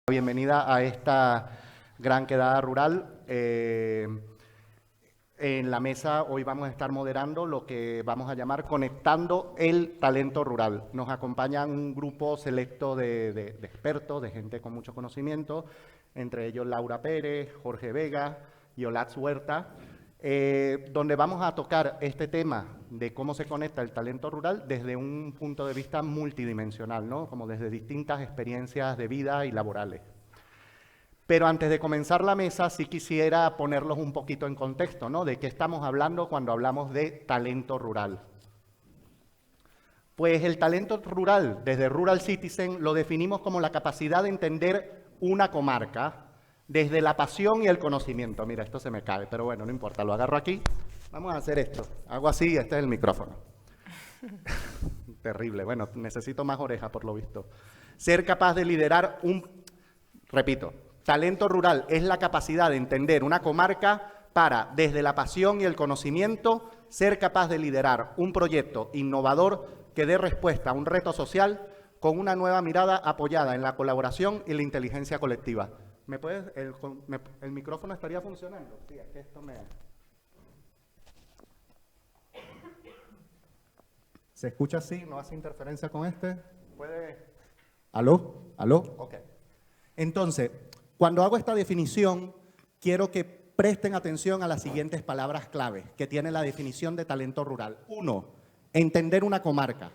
Bienvenida a esta gran quedada rural. En la mesa hoy vamos a estar moderando lo que vamos a llamar Conectando el Talento Rural. Nos acompañan un grupo selecto de expertos, de gente con mucho conocimiento, entre ellos Laura Pérez, Jorge Vega y Olatz Huerta, donde vamos a tocar este tema de cómo se conecta el talento rural desde un punto de vista multidimensional, ¿no? Como desde distintas experiencias de vida y laborales. Pero antes de comenzar la mesa, sí quisiera ponerlos un poquito en contexto, ¿no? De qué estamos hablando cuando hablamos de talento rural. Pues el talento rural, desde Rural Citizen, lo definimos como la capacidad de entender una comarca desde la pasión y el conocimiento. Mira, esto se me cae, pero bueno, no importa, lo agarro aquí. Vamos a hacer esto. Hago así, este es el micrófono. Terrible, bueno, necesito más oreja por lo visto. Ser capaz de liderar repito, talento rural es la capacidad de entender una comarca para, desde la pasión y el conocimiento, ser capaz de liderar un proyecto innovador que dé respuesta a un reto social con una nueva mirada apoyada en la colaboración y la inteligencia colectiva. ¿Me puedes? ¿El micrófono estaría funcionando? Sí, es que esto me... ¿Se escucha así? ¿No hace interferencia con este? ¿Puede? ¿Aló? ¿Aló? Ok. Entonces, cuando hago esta definición, quiero que presten atención a las siguientes palabras clave que tiene la definición de talento rural. 1, entender una comarca.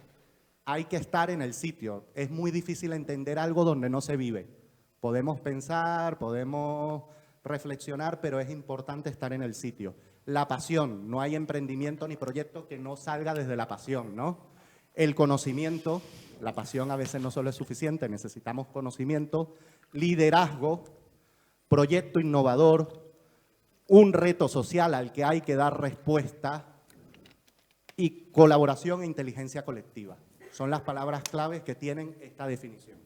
Hay que estar en el sitio. Es muy difícil entender algo donde no se vive. Podemos pensar, podemos reflexionar, pero es importante estar en el sitio. La pasión. No hay emprendimiento ni proyecto que no salga desde la pasión, ¿no? El conocimiento. La pasión a veces no solo es suficiente, necesitamos conocimiento. Liderazgo, proyecto innovador, un reto social al que hay que dar respuesta y colaboración e inteligencia colectiva. Son las palabras claves que tienen esta definición.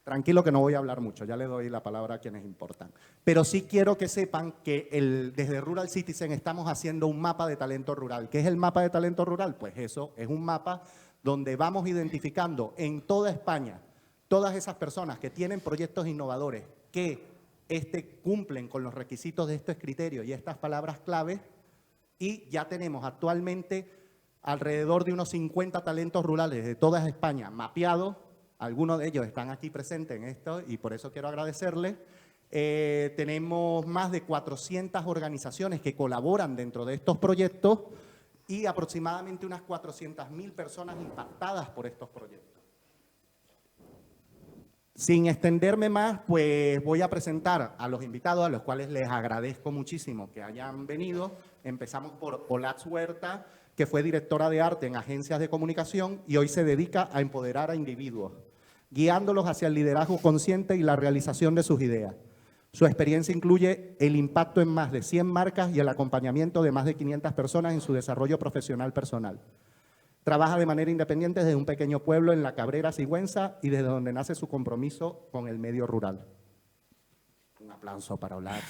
Tranquilo que no voy a hablar mucho, ya le doy la palabra a quienes importan. Pero sí quiero que sepan que desde Rural Citizen estamos haciendo un mapa de talento rural. ¿Qué es el mapa de talento rural? Pues eso es un mapa donde vamos identificando en toda España todas esas personas que tienen proyectos innovadores que cumplen con los requisitos de estos criterios y estas palabras clave, y ya tenemos actualmente alrededor de unos 50 talentos rurales de toda España mapeados. Algunos de ellos están aquí presentes en esto y por eso quiero agradecerles. Tenemos más de 400 organizaciones que colaboran dentro de estos proyectos y aproximadamente unas 400.000 personas impactadas por estos proyectos. Sin extenderme más, pues voy a presentar a los invitados, a los cuales les agradezco muchísimo que hayan venido. Empezamos por Olatz Huerta, que fue directora de arte en agencias de comunicación y hoy se dedica a empoderar a individuos, guiándolos hacia el liderazgo consciente y la realización de sus ideas. Su experiencia incluye el impacto en más de 100 marcas y el acompañamiento de más de 500 personas en su desarrollo profesional personal. Trabaja de manera independiente desde un pequeño pueblo en la Cabrera Sigüenza y desde donde nace su compromiso con el medio rural. Un aplauso para Olatz.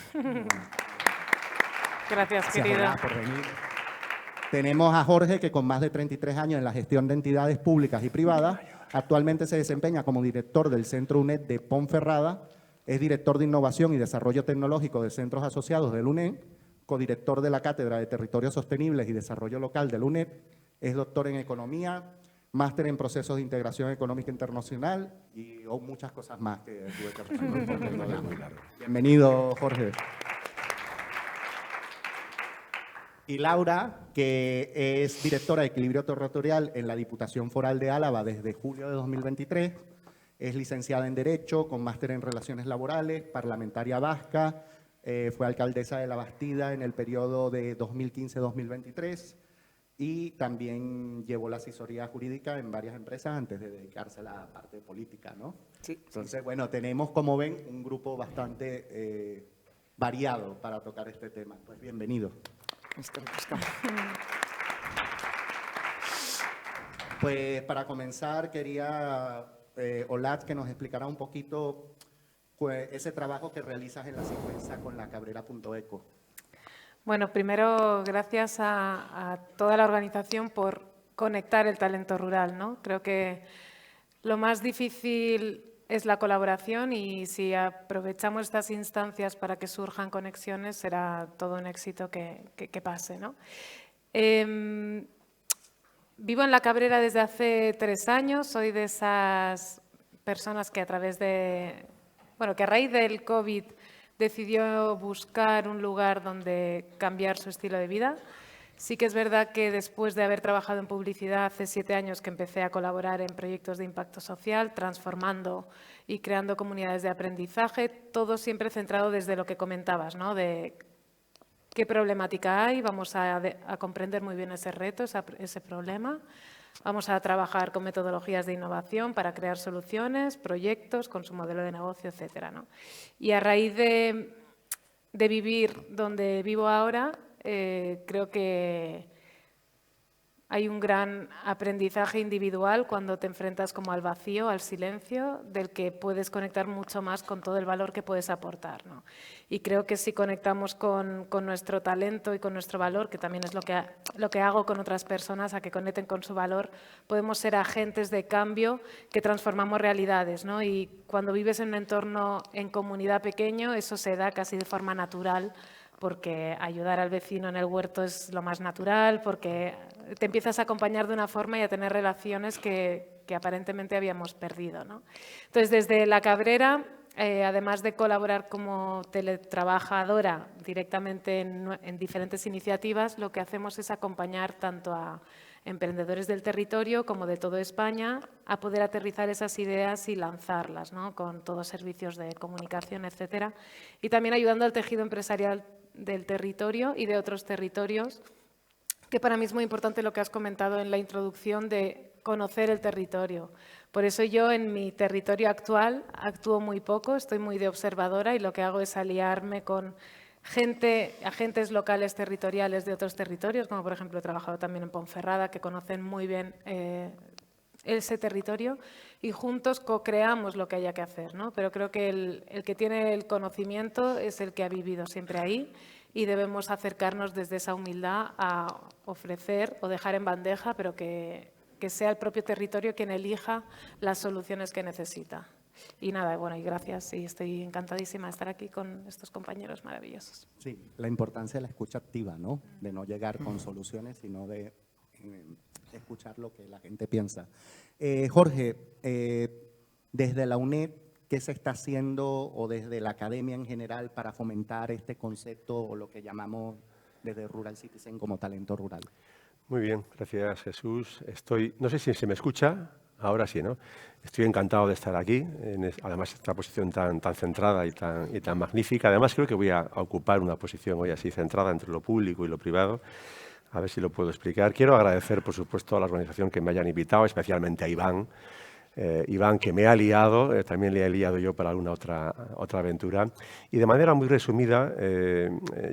Gracias, querida. Por venir. Tenemos a Jorge, que con más de 33 años en la gestión de entidades públicas y privadas, actualmente se desempeña como director del Centro UNED de Ponferrada, es director de Innovación y Desarrollo Tecnológico de Centros Asociados del UNED, codirector de la Cátedra de Territorios Sostenibles y Desarrollo Local del UNED, es doctor en Economía, máster en Procesos de Integración Económica Internacional y muchas cosas más que tuve que resolver porque no era muy largo. Bienvenido, Jorge. Y Laura, que es directora de Equilibrio Territorial en la Diputación Foral de Álava desde julio de 2023, es licenciada en Derecho, con máster en Relaciones Laborales, parlamentaria vasca, fue alcaldesa de La Bastida en el periodo de 2015-2023 y también llevó la asesoría jurídica en varias empresas antes de dedicarse a la parte política, ¿no? Sí. Entonces, bueno, tenemos, como ven, un grupo bastante variado para tocar este tema. Pues bienvenido. Pues para comenzar quería, Olatz, que nos explicara un poquito pues, ese trabajo que realizas en la Sigüenza con la Cabrera.eco. Bueno, primero gracias a toda la organización por conectar el talento rural, ¿no? Creo que lo más difícil es la colaboración y si aprovechamos estas instancias para que surjan conexiones, será todo un éxito que pase, ¿no? Vivo en La Cabrera desde hace 3 años, soy de esas personas que a raíz del COVID decidió buscar un lugar donde cambiar su estilo de vida. Sí que es verdad que después de haber trabajado en publicidad hace 7 años que empecé a colaborar en proyectos de impacto social, transformando y creando comunidades de aprendizaje, todo siempre centrado desde lo que comentabas, ¿no? De qué problemática hay, vamos a comprender muy bien ese reto, ese problema. Vamos a trabajar con metodologías de innovación para crear soluciones, proyectos, con su modelo de negocio, etcétera, ¿no? Y a raíz de vivir donde vivo ahora, creo que hay un gran aprendizaje individual cuando te enfrentas como al vacío, al silencio, del que puedes conectar mucho más con todo el valor que puedes aportar, ¿no? Y creo que si conectamos con nuestro talento y con nuestro valor, que también es lo que hago con otras personas, a que conecten con su valor, podemos ser agentes de cambio que transformamos realidades, ¿no? Y cuando vives en un entorno en comunidad pequeño, eso se da casi de forma natural, porque ayudar al vecino en el huerto es lo más natural, porque te empiezas a acompañar de una forma y a tener relaciones que aparentemente habíamos perdido, ¿no? Entonces, desde La Cabrera, además de colaborar como teletrabajadora directamente en diferentes iniciativas, lo que hacemos es acompañar tanto a emprendedores del territorio como de toda España a poder aterrizar esas ideas y lanzarlas, ¿no? Con todos servicios de comunicación, etcétera. Y también ayudando al tejido empresarial del territorio y de otros territorios, que para mí es muy importante lo que has comentado en la introducción de conocer el territorio. Por eso yo en mi territorio actual actúo muy poco, estoy muy de observadora y lo que hago es aliarme con agentes locales territoriales de otros territorios, como por ejemplo he trabajado también en Ponferrada, que conocen muy bien ese territorio, y juntos co-creamos lo que haya que hacer, ¿no? Pero creo que el que tiene el conocimiento es el que ha vivido siempre ahí y debemos acercarnos desde esa humildad a ofrecer o dejar en bandeja, pero que sea el propio territorio quien elija las soluciones que necesita. Y nada, bueno, y gracias, y estoy encantadísima de estar aquí con estos compañeros maravillosos. Sí, la importancia de la escucha activa, ¿no? De no llegar con soluciones, sino de escuchar lo que la gente piensa. Jorge, desde la UNED, ¿qué se está haciendo o desde la academia en general para fomentar este concepto o lo que llamamos desde Rural Citizen como talento rural? Muy bien, gracias Jesús. No sé si se me escucha, ahora sí, ¿no? Estoy encantado de estar aquí, además esta posición tan centrada y tan magnífica. Además creo que voy a ocupar una posición hoy así centrada entre lo público y lo privado. A ver si lo puedo explicar. Quiero agradecer, por supuesto, a la organización que me hayan invitado, especialmente a Iván. Iván, que me ha liado, también le he liado yo para alguna otra aventura. Y de manera muy resumida,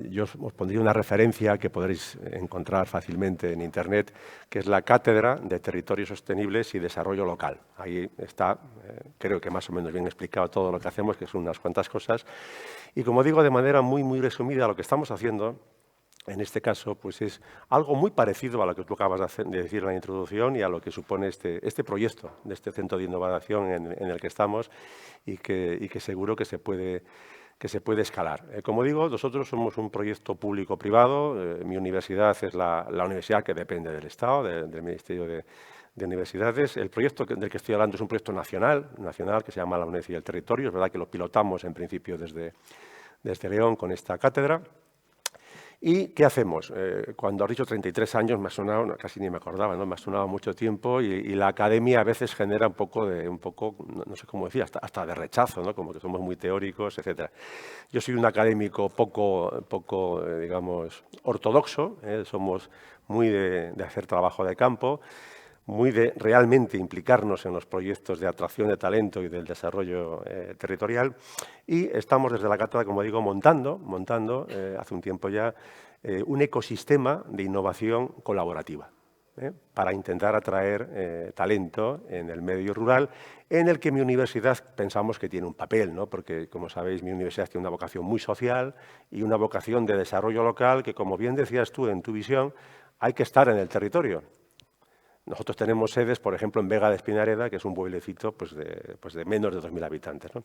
yo os pondría una referencia que podréis encontrar fácilmente en Internet, que es la Cátedra de Territorios Sostenibles y Desarrollo Local. Ahí está, creo que más o menos bien explicado todo lo que hacemos, que son unas cuantas cosas. Y como digo, de manera muy resumida, lo que estamos haciendo en este caso, pues es algo muy parecido a lo que tú acabas de decir en la introducción y a lo que supone este proyecto de este centro de innovación en el que estamos y que seguro que se puede escalar. Como digo, nosotros somos un proyecto público-privado. Mi universidad es la universidad que depende del Estado, del Ministerio de Universidades. El proyecto del que estoy hablando es un proyecto nacional que se llama la UNED y el Territorio. Es verdad que lo pilotamos en principio desde León con esta cátedra. ¿Y qué hacemos? Cuando has dicho 33 años me ha sonado, casi ni me acordaba, ¿no? Me ha sonado mucho tiempo y la academia a veces genera un poco, no sé cómo decir, hasta de rechazo, ¿no? Como que somos muy teóricos, etc. Yo soy un académico poco digamos, ortodoxo, somos muy de hacer trabajo de campo, muy de realmente implicarnos en los proyectos de atracción de talento y del desarrollo territorial. Y estamos desde la cátedra, como digo, montando hace un tiempo ya, un ecosistema de innovación colaborativa para intentar atraer talento en el medio rural, en el que mi universidad pensamos que tiene un papel, ¿no? Porque, como sabéis, mi universidad tiene una vocación muy social y una vocación de desarrollo local que, como bien decías tú en tu visión, hay que estar en el territorio. Nosotros tenemos sedes, por ejemplo, en Vega de Espinareda, que es un pueblecito pues de menos de 2.000 habitantes, ¿no?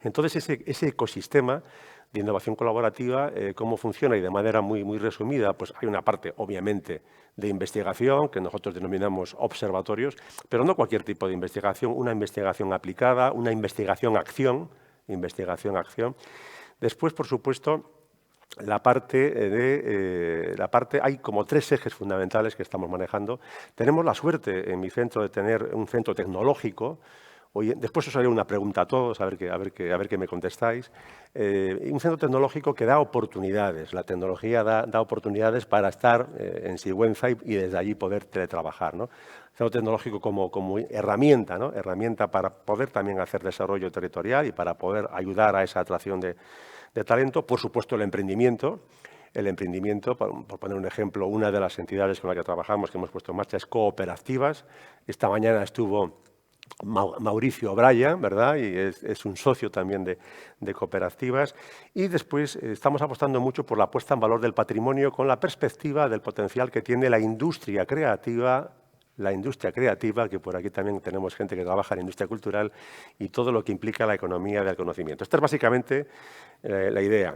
Entonces, ese ecosistema de innovación colaborativa, ¿cómo funciona? Y de manera muy, muy resumida, pues hay una parte, obviamente, de investigación, que nosotros denominamos observatorios, pero no cualquier tipo de investigación, una investigación aplicada, una investigación-acción. Después, por supuesto, hay como 3 ejes fundamentales que estamos manejando. Tenemos la suerte en mi centro de tener un centro tecnológico. Después os haré una pregunta a todos, a ver qué me contestáis. Un centro tecnológico que da oportunidades. La tecnología da oportunidades para estar en Sigüenza y desde allí poder teletrabajar, ¿no? Centro tecnológico como herramienta, ¿no? Herramienta para poder también hacer desarrollo territorial y para poder ayudar a esa atracción de talento. Por supuesto, el emprendimiento. El emprendimiento, por poner un ejemplo, una de las entidades con las que trabajamos, que hemos puesto en marcha, es Cooperativas. Esta mañana estuvo Mauricio Bryan, ¿verdad? Y es un socio también de Cooperativas. Y después estamos apostando mucho por la puesta en valor del patrimonio con la perspectiva del potencial que tiene la industria creativa, que por aquí también tenemos gente que trabaja en industria cultural y todo lo que implica la economía del conocimiento. Esta es básicamente la idea.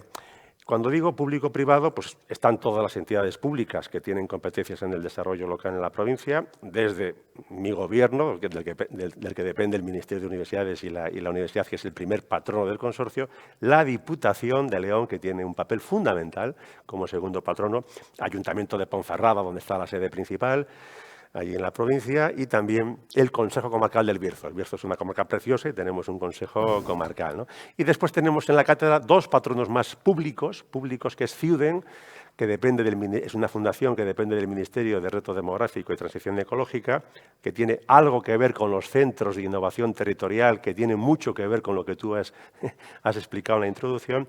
Cuando digo público-privado, pues están todas las entidades públicas que tienen competencias en el desarrollo local en la provincia, desde mi gobierno, del que depende el Ministerio de Universidades y la universidad, que es el primer patrono del consorcio, la Diputación de León, que tiene un papel fundamental como segundo patrono, Ayuntamiento de Ponferrada, donde está la sede principal, allí en la provincia, y también el Consejo Comarcal del Bierzo. El Bierzo es una comarca preciosa y tenemos un consejo comarcal, ¿no? Y después tenemos en la cátedra 2 patronos más públicos, que es Ciuden, que es una fundación que depende del Ministerio de Reto Demográfico y Transición Ecológica, que tiene algo que ver con los centros de innovación territorial, que tiene mucho que ver con lo que tú has explicado en la introducción,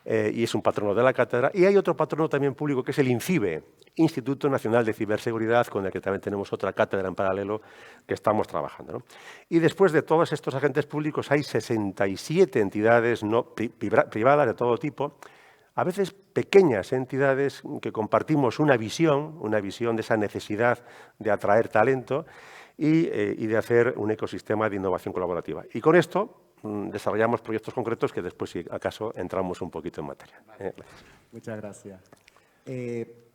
y es un patrono de la cátedra. Y hay otro patrono también público, que es el INCIBE, Instituto Nacional de Ciberseguridad, con el que también tenemos otra cátedra en paralelo que estamos trabajando, ¿no? Y después de todos estos agentes públicos hay 67 entidades privadas de todo tipo, a veces pequeñas entidades que compartimos una visión de esa necesidad de atraer talento y de hacer un ecosistema de innovación colaborativa. Y con esto desarrollamos proyectos concretos que después, si acaso, entramos un poquito en materia. Muchas gracias.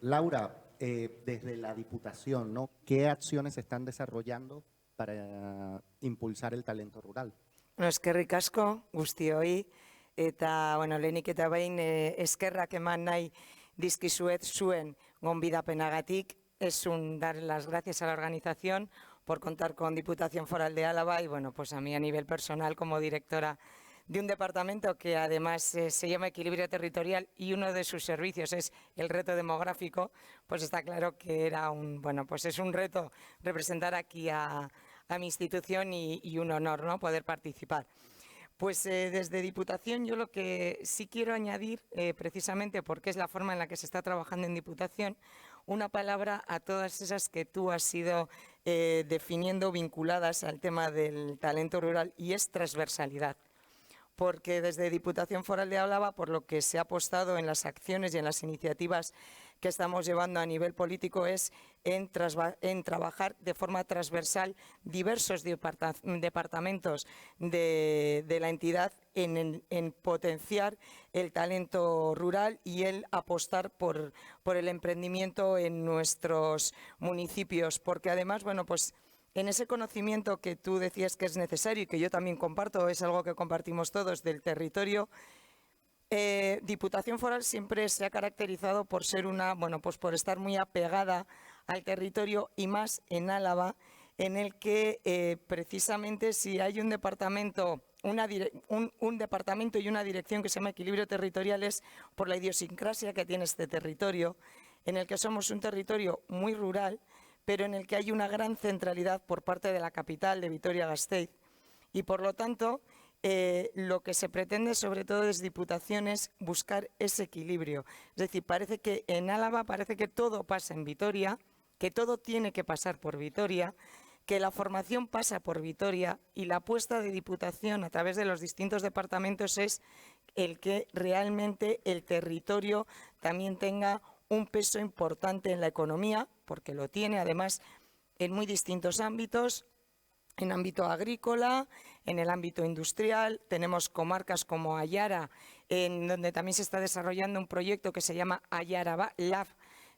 Laura, desde la Diputación, ¿no? ¿Qué acciones se están desarrollando para impulsar el talento rural? Bueno, eskerrik asko guztioi, eta lehenik eta behin eskerrak eman nahi dizkizuet zuen gonbidapenagatik. Es dar las gracias a la organización por contar con Diputación Foral de Álava y pues a mí a nivel personal como directora de un departamento que además se llama Equilibrio Territorial y uno de sus servicios es el reto demográfico, pues está claro que era es un reto representar aquí a mi institución y un honor, ¿no?, poder participar. Pues desde Diputación yo lo que sí quiero añadir, precisamente porque es la forma en la que se está trabajando en Diputación, una palabra a todas esas que tú has ido definiendo vinculadas al tema del talento rural, y es transversalidad. Porque desde Diputación Foral de Álava, por lo que se ha apostado en las acciones y en las iniciativas que estamos llevando a nivel político, es en trabajar de forma transversal diversos departamentos de la entidad en potenciar el talento rural y el apostar por el emprendimiento en nuestros municipios. Porque además, en ese conocimiento que tú decías que es necesario y que yo también comparto, es algo que compartimos todos del territorio, Diputación Foral siempre se ha caracterizado por ser por estar muy apegada al territorio, y más en Álava, en el que precisamente si hay un departamento, un departamento y una dirección que se llama Equilibrio Territorial, es por la idiosincrasia que tiene este territorio, en el que somos un territorio muy rural, pero en el que hay una gran centralidad por parte de la capital, de Vitoria-Gasteiz. Y por lo tanto, lo que se pretende sobre todo desde Diputación es buscar ese equilibrio. Es decir, parece que en Álava parece que todo pasa en Vitoria, que todo tiene que pasar por Vitoria, que la formación pasa por Vitoria, y la apuesta de Diputación a través de los distintos departamentos es el que realmente el territorio también tenga un peso importante en la economía, porque lo tiene. Además, en muy distintos ámbitos, en ámbito agrícola, en el ámbito industrial. Tenemos comarcas como Ayara, en donde también se está desarrollando un proyecto que se llama Ayara Lab,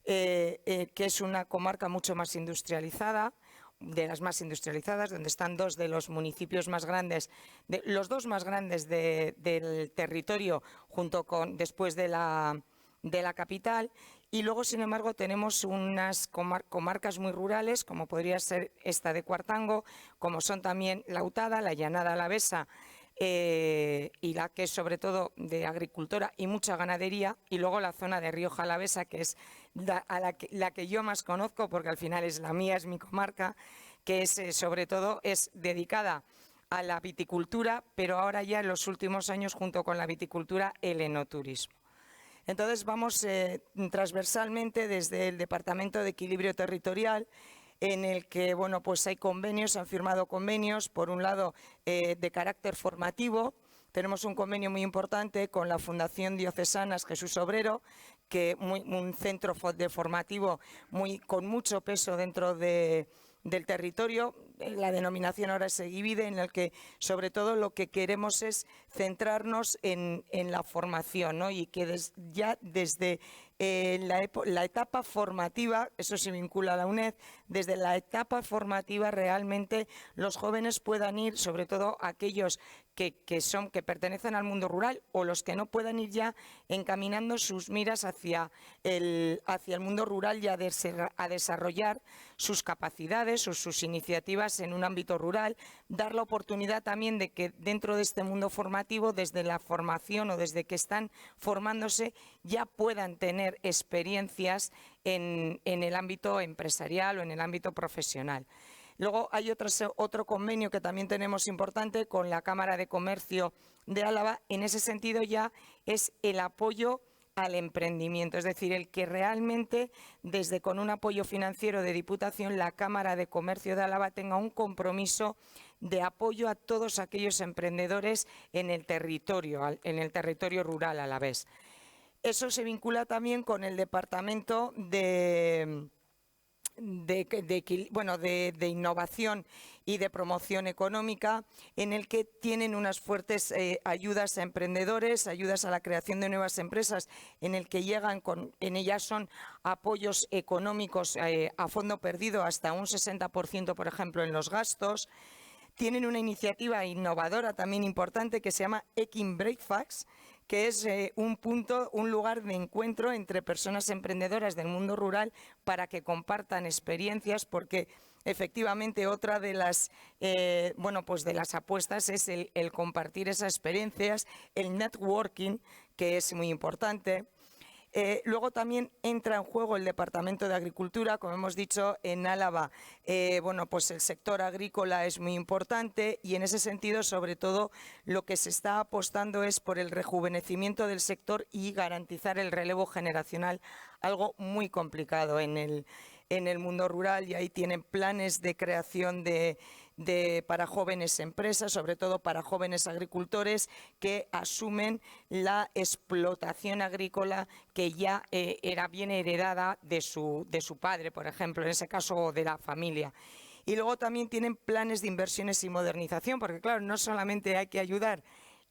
que es una comarca mucho más industrializada, de las más industrializadas, donde están dos de los municipios más grandes, los dos más grandes del territorio, junto con después de la capital. Y luego, sin embargo, tenemos unas comarcas muy rurales, como podría ser esta de Cuartango, como son también la Utada, la Llanada Alavesa, y la que es sobre todo de agricultura y mucha ganadería, y luego la zona de Rioja Alavesa, que es la que yo más conozco, porque al final es la mía, es mi comarca, que es sobre todo es dedicada a la viticultura, pero ahora ya en los últimos años, junto con la viticultura, el enoturismo. Entonces vamos transversalmente desde el Departamento de Equilibrio Territorial, en el que bueno, pues hay convenios, se han firmado convenios, por un lado de carácter formativo. Tenemos un convenio muy importante con la Fundación Diocesanas Jesús Obrero, que un centro formativo con mucho peso dentro del territorio. La denominación ahora se divide, en el que sobre todo lo que queremos es centrarnos en la formación, ¿no? Y que ya desde la etapa formativa, eso se vincula a la UNED, desde la etapa formativa realmente los jóvenes puedan ir, sobre todo aquellos que pertenecen al mundo rural, o los que no puedan ir ya encaminando sus miras hacia el mundo rural y a desarrollar sus capacidades o sus iniciativas en un ámbito rural, dar la oportunidad también de que dentro de este mundo formativo, desde la formación o desde que están formándose, ya puedan tener experiencias en el ámbito empresarial o en el ámbito profesional. Luego hay otro convenio que también tenemos importante con la Cámara de Comercio de Álava. En ese sentido ya es el apoyo al emprendimiento, es decir, el que realmente con un apoyo financiero de Diputación, la Cámara de Comercio de Álava tenga un compromiso de apoyo a todos aquellos emprendedores en el territorio rural alavés. Eso se vincula también con el Departamento de innovación y de promoción económica, en el que tienen unas fuertes ayudas a emprendedores, ayudas a la creación de nuevas empresas, en el que en ellas son apoyos económicos a fondo perdido hasta un 60%, por ejemplo, en los gastos. Tienen una iniciativa innovadora también importante que se llama Ekin Breakfast, que es un lugar de encuentro entre personas emprendedoras del mundo rural para que compartan experiencias, porque efectivamente otra de las apuestas es el compartir esas experiencias, el networking, que es muy importante. Luego también entra en juego el Departamento de Agricultura. Como hemos dicho, en Álava pues el sector agrícola es muy importante, y en ese sentido, sobre todo, lo que se está apostando es por el rejuvenecimiento del sector y garantizar el relevo generacional, algo muy complicado en el mundo rural, y ahí tienen planes de creación para jóvenes empresas, sobre todo para jóvenes agricultores que asumen la explotación agrícola que ya viene heredada de su padre, por ejemplo, en ese caso, o de la familia. Y luego también tienen planes de inversiones y modernización, porque claro, no solamente hay que ayudar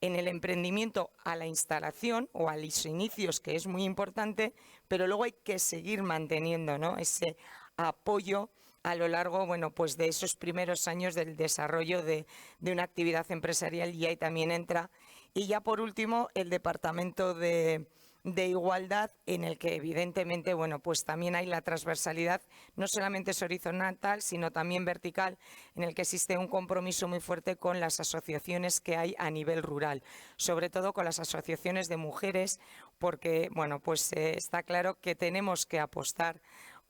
en el emprendimiento a la instalación o a los inicios, que es muy importante, pero luego hay que seguir manteniendo, ¿no?, ese apoyo a lo largo pues de esos primeros años del desarrollo de una actividad empresarial, y ahí también entra. Y ya por último, el Departamento de Igualdad, en el que evidentemente pues también hay la transversalidad, no solamente es horizontal, sino también vertical, en el que existe un compromiso muy fuerte con las asociaciones que hay a nivel rural, sobre todo con las asociaciones de mujeres, porque está claro que tenemos que apostar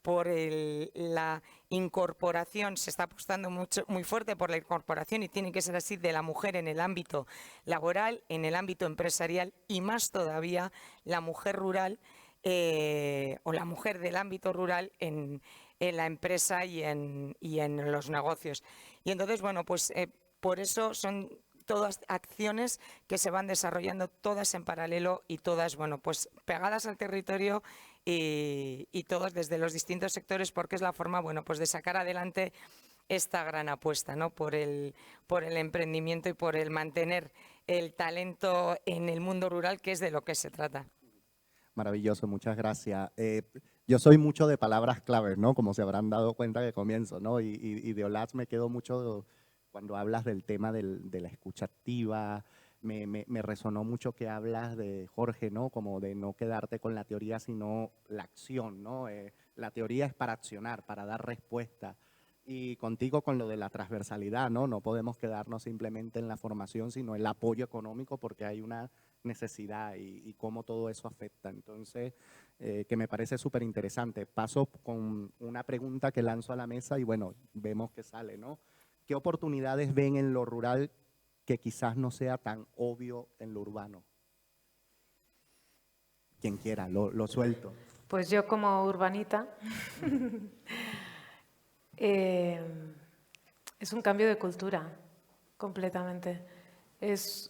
por la incorporación. Se está apostando muy fuerte por la incorporación, y tiene que ser así, de la mujer en el ámbito laboral, en el ámbito empresarial, y más todavía la mujer rural o la mujer del ámbito rural en la empresa y en los negocios. Y entonces, por eso son todas acciones que se van desarrollando todas en paralelo y todas pegadas al territorio y todos desde los distintos sectores, porque es la forma, bueno, pues de sacar adelante esta gran apuesta, ¿no? por el emprendimiento y por el mantener el talento en el mundo rural, que es de lo que se trata. Maravilloso, muchas gracias. Yo soy mucho de palabras claves, ¿no? Como se habrán dado cuenta que comienzo, ¿no? Y de Olaz me quedo mucho cuando hablas del tema de la escucha activa. Me resonó mucho que hablas de Jorge, ¿no? Como de no quedarte con la teoría, sino la acción, ¿no? La teoría es para accionar, para dar respuesta. Y contigo con lo de la transversalidad, ¿no? No podemos quedarnos simplemente en la formación, sino el apoyo económico, porque hay una necesidad y cómo todo eso afecta. Entonces, que me parece súper interesante. Paso con una pregunta que lanzo a la mesa y bueno, vemos que sale, ¿no? ¿Qué oportunidades ven en lo rural que quizás no sea tan obvio en lo urbano? Quien quiera, lo suelto. Pues yo como urbanita, es un cambio de cultura, completamente. Es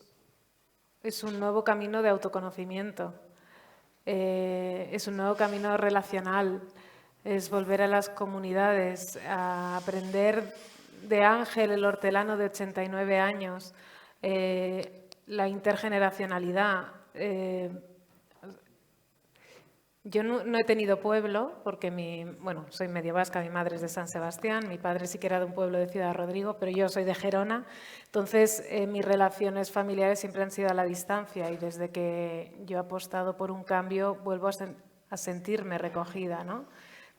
un nuevo camino de autoconocimiento, es un nuevo camino relacional, es volver a las comunidades, a aprender de Ángel, el hortelano de 89 años, la intergeneracionalidad. Yo no he tenido pueblo porque soy medio vasca, mi madre es de San Sebastián, mi padre sí que era de un pueblo de Ciudad Rodrigo, pero yo soy de Gerona. Entonces, mis relaciones familiares siempre han sido a la distancia y desde que yo he apostado por un cambio vuelvo a sentirme recogida, ¿no?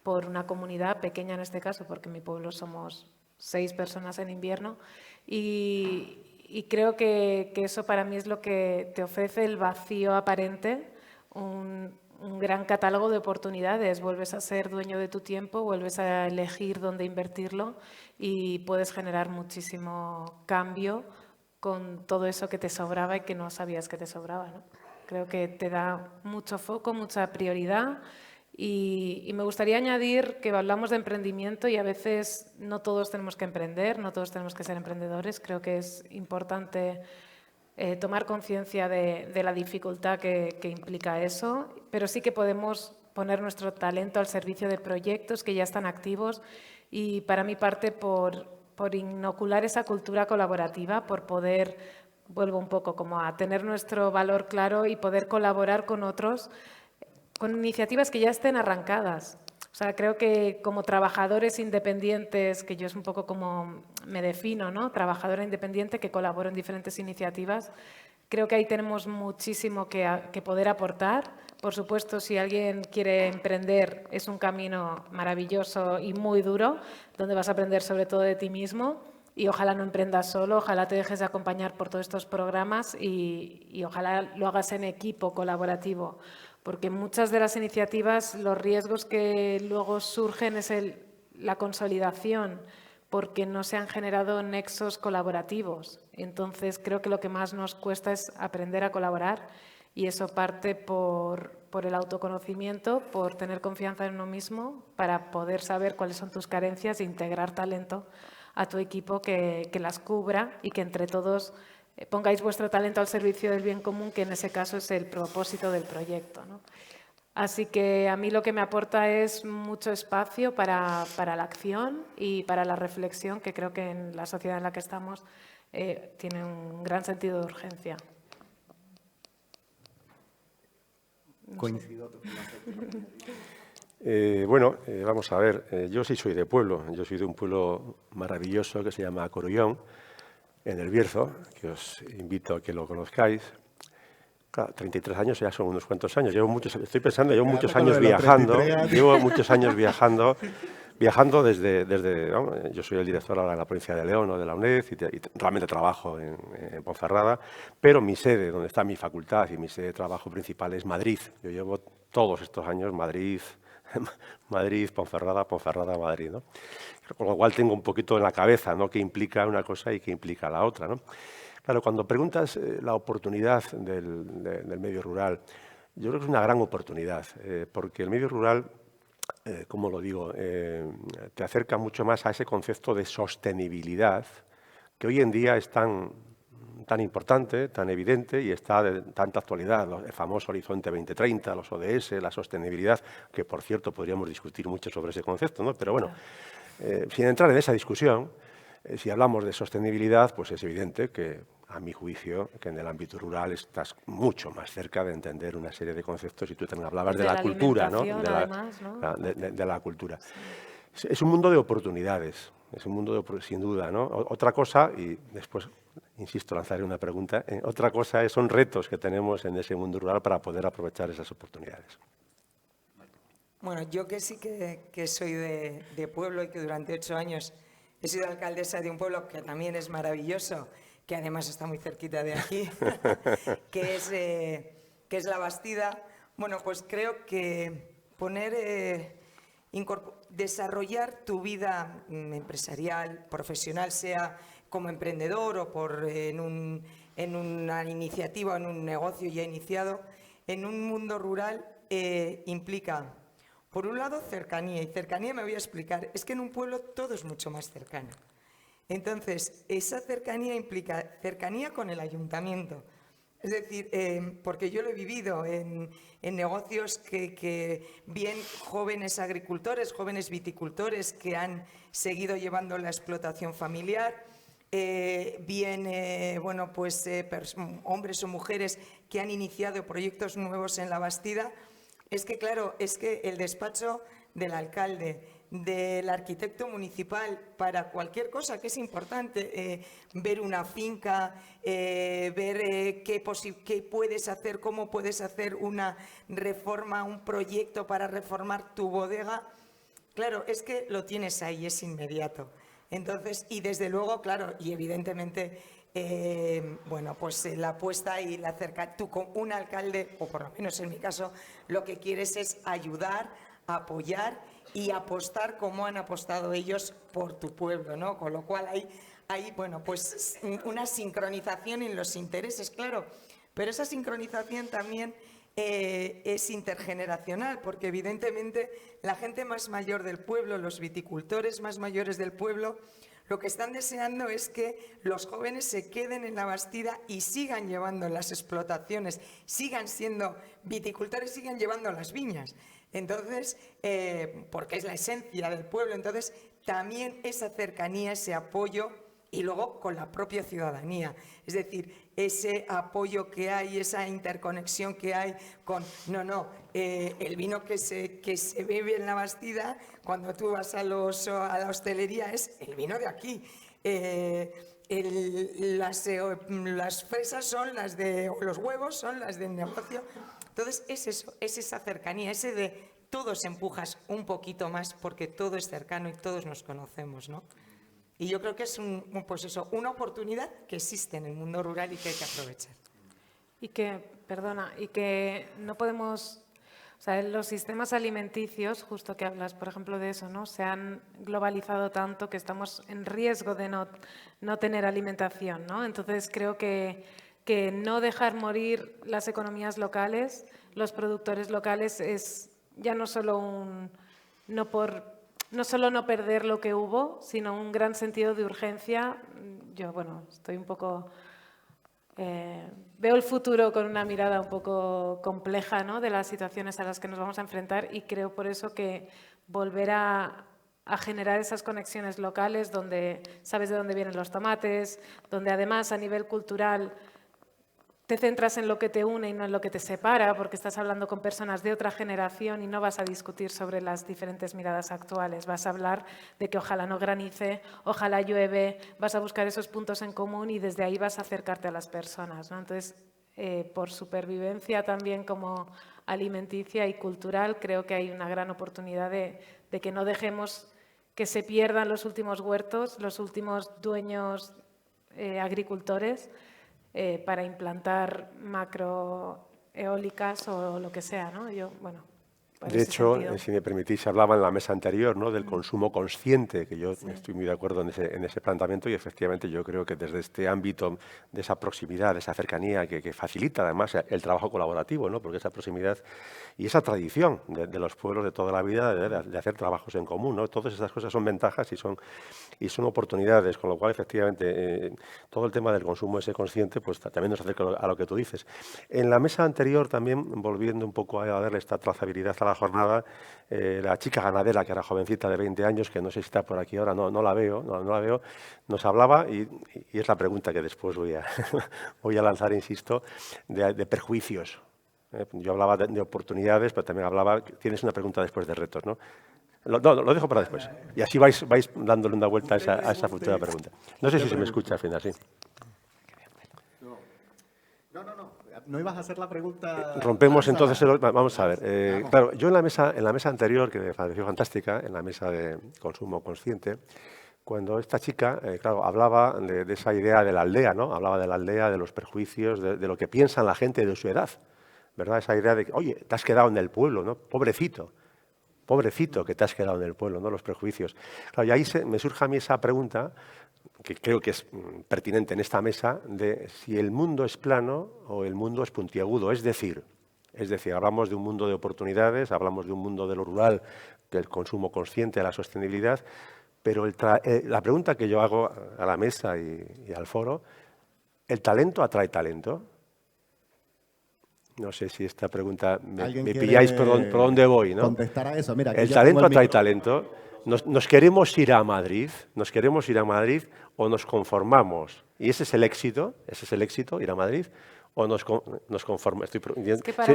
Por una comunidad pequeña en este caso, porque en mi pueblo somos 6 personas en invierno y creo que eso para mí es lo que te ofrece el vacío aparente, un gran catálogo de oportunidades. Vuelves a ser dueño de tu tiempo, vuelves a elegir dónde invertirlo y puedes generar muchísimo cambio con todo eso que te sobraba y que no sabías que te sobraba, ¿no? Creo que te da mucho foco, mucha prioridad y me gustaría añadir que hablamos de emprendimiento y a veces no todos tenemos que emprender, no todos tenemos que ser emprendedores. Creo que es importante tomar conciencia de la dificultad que implica eso, pero sí que podemos poner nuestro talento al servicio de proyectos que ya están activos y para mi parte por inocular esa cultura colaborativa, por poder, vuelvo un poco como a tener nuestro valor claro y poder colaborar con otros, con iniciativas que ya estén arrancadas. O sea, creo que como trabajadores independientes, que yo es un poco como me defino, ¿no? Trabajadora independiente que colaboro en diferentes iniciativas, creo que ahí tenemos muchísimo que poder aportar. Por supuesto, si alguien quiere emprender, es un camino maravilloso y muy duro, donde vas a aprender sobre todo de ti mismo y ojalá no emprendas solo, ojalá te dejes de acompañar por todos estos programas y ojalá lo hagas en equipo colaborativo. Porque muchas de las iniciativas, los riesgos que luego surgen es la consolidación, porque no se han generado nexos colaborativos. Entonces, creo que lo que más nos cuesta es aprender a colaborar y eso parte por el autoconocimiento, por tener confianza en uno mismo, para poder saber cuáles son tus carencias e integrar talento a tu equipo que las cubra y que entre todos pongáis vuestro talento al servicio del bien común, que en ese caso es el propósito del proyecto, ¿no? Así que a mí lo que me aporta es mucho espacio para la acción y para la reflexión, que creo que en la sociedad en la que estamos tiene un gran sentido de urgencia. Coincido. Vamos a ver, yo sí soy de pueblo, yo soy de un pueblo maravilloso que se llama Corullón, en el Bierzo, que os invito a que lo conozcáis. Claro, 33 años ya son unos cuantos años. Llevo muchos años viajando. Llevo muchos años viajando desde ¿no? Yo soy el director ahora de la provincia de León o de la UNED y realmente trabajo en Ponferrada, pero mi sede, donde está mi facultad y mi sede de trabajo principal es Madrid. Yo llevo todos estos años Madrid, Ponferrada, Madrid, ¿no? Con lo cual tengo un poquito en la cabeza, ¿no?, qué implica una cosa y qué implica la otra, ¿no? Claro, cuando preguntas la oportunidad del medio rural, yo creo que es una gran oportunidad, porque el medio rural, como lo digo, te acerca mucho más a ese concepto de sostenibilidad que hoy en día es tan tan importante, tan evidente y está de tanta actualidad. El famoso Horizonte 2030, los ODS, la sostenibilidad, que por cierto podríamos discutir mucho sobre ese concepto, ¿no? Pero bueno, sin entrar en esa discusión, si hablamos de sostenibilidad, pues es evidente que, a mi juicio, que en el ámbito rural estás mucho más cerca de entender una serie de conceptos, y tú también hablabas de la cultura, ¿no? De la cultura. Sí. Es un mundo de oportunidades, es un mundo sin duda, ¿no? Otra cosa, y después, insisto, lanzaré una pregunta, otra cosa son retos que tenemos en ese mundo rural para poder aprovechar esas oportunidades. Bueno, yo que sí que soy de pueblo y que durante 8 años he sido alcaldesa de un pueblo que también es maravilloso, que además está muy cerquita de aquí, que es La Bastida. Bueno, pues creo que desarrollar tu vida empresarial, profesional, sea como emprendedor o en una iniciativa, en un negocio ya iniciado, en un mundo rural implica, por un lado, cercanía. Y cercanía me voy a explicar. Es que en un pueblo todo es mucho más cercano. Entonces, esa cercanía implica cercanía con el ayuntamiento. Es decir, porque yo lo he vivido en negocios que bien jóvenes agricultores, jóvenes viticultores que han seguido llevando la explotación familiar, bueno, pues hombres o mujeres que han iniciado proyectos nuevos en La Bastida. Es que, claro, es que el despacho del alcalde, del arquitecto municipal, para cualquier cosa que es importante, ver una finca, ver qué puedes hacer, cómo puedes hacer una reforma, un proyecto para reformar tu bodega, claro, es que lo tienes ahí, es inmediato. Entonces, y desde luego, claro, y evidentemente, bueno, pues la apuesta y la cercanía, tú con un alcalde, o por lo menos en mi caso, lo que quieres es ayudar, apoyar y apostar como han apostado ellos por tu pueblo, ¿no? Con lo cual hay bueno, pues una sincronización en los intereses, claro, pero esa sincronización también es intergeneracional, porque evidentemente la gente más mayor del pueblo, los viticultores más mayores del pueblo, lo que están deseando es que los jóvenes se queden en La Bastida y sigan llevando las explotaciones, sigan siendo viticultores, sigan llevando las viñas. Entonces, porque es la esencia del pueblo, entonces también esa cercanía, ese apoyo y luego con la propia ciudadanía. Es decir, ese apoyo que hay, esa interconexión que hay con, el vino que se bebe en La Bastida, cuando tú vas a la hostelería, es el vino de aquí. Las fresas son las de, los huevos son las del negocio. Entonces, es eso, es esa cercanía, ese de todos empujas un poquito más porque todo es cercano y todos nos conocemos, ¿no? Y yo creo que es pues eso, una oportunidad que existe en el mundo rural y que hay que aprovechar. Y que no podemos, o sea, los sistemas alimenticios, justo que hablas, por ejemplo, de eso, ¿no? Se han globalizado tanto que estamos en riesgo de no tener alimentación, ¿no? Entonces creo que no dejar morir las economías locales, los productores locales, es ya no solo no solo no perder lo que hubo, sino un gran sentido de urgencia. Yo, bueno, estoy un poco... veo el futuro con una mirada un poco compleja, ¿no?, de las situaciones a las que nos vamos a enfrentar, y creo por eso que volver a generar esas conexiones locales donde sabes de dónde vienen los tomates, donde además a nivel cultural te centras en lo que te une y no en lo que te separa, porque estás hablando con personas de otra generación y no vas a discutir sobre las diferentes miradas actuales. Vas a hablar de que ojalá no granice, ojalá llueve, vas a buscar esos puntos en común y desde ahí vas a acercarte a las personas, ¿no? Entonces, por supervivencia también como alimenticia y cultural, creo que hay una gran oportunidad de que no dejemos que se pierdan los últimos huertos, los últimos dueños agricultores, para implantar macroeólicas o lo que sea, ¿no? Yo, bueno, por De ese hecho, sentido. si me permitís, hablaba en la mesa anterior, ¿no?, del consumo consciente, que yo estoy muy de acuerdo en ese planteamiento y efectivamente yo creo que desde este ámbito de esa proximidad, de esa cercanía que facilita además el trabajo colaborativo, ¿no?, porque esa proximidad y esa tradición de los pueblos de toda la vida de hacer trabajos en común, ¿no? Todas esas cosas son ventajas y son oportunidades, con lo cual efectivamente todo el tema del consumo ese consciente pues también nos acerca a lo que tú dices. En la mesa anterior también, volviendo un poco a darle esta trazabilidad a la jornada, la chica ganadera, que era jovencita de 20 años, que no sé si está por aquí ahora, no la veo, nos hablaba, y es la pregunta que después voy a lanzar, insisto, de perjuicios. Yo hablaba de oportunidades, pero también tienes una pregunta después de retos, ¿no? Lo dejo para después. Y así vais dándole una vuelta a esa futura pregunta. No sé si se me escucha al final, sí. No ibas a hacer la pregunta. Rompemos entonces vamos a ver. Claro, yo en la mesa anterior, que me pareció fantástica, en la mesa de consumo consciente, cuando esta chica, claro, hablaba de esa idea de la aldea, ¿no? Hablaba de la aldea, de los perjuicios, de lo que piensa la gente de su edad, ¿verdad? Esa idea de que, oye, te has quedado en el pueblo, ¿no? Pobrecito que te has quedado en el pueblo, ¿no? Los prejuicios. Claro, y ahí me surge a mí esa pregunta, que creo que es pertinente en esta mesa, de si el mundo es plano o el mundo es puntiagudo. Es decir, hablamos de un mundo de oportunidades, hablamos de un mundo de lo rural, del consumo consciente, de la sostenibilidad, pero la pregunta que yo hago a la mesa y al foro, ¿el talento atrae talento? No sé si esta pregunta me pilláis por dónde voy, ¿no? Contestar a eso. Mira, el talento atrae talento. ¿Nos queremos ir a Madrid? ¿Nos queremos ir a Madrid o nos conformamos? Y ese es el éxito, ir a Madrid, o nos conformamos.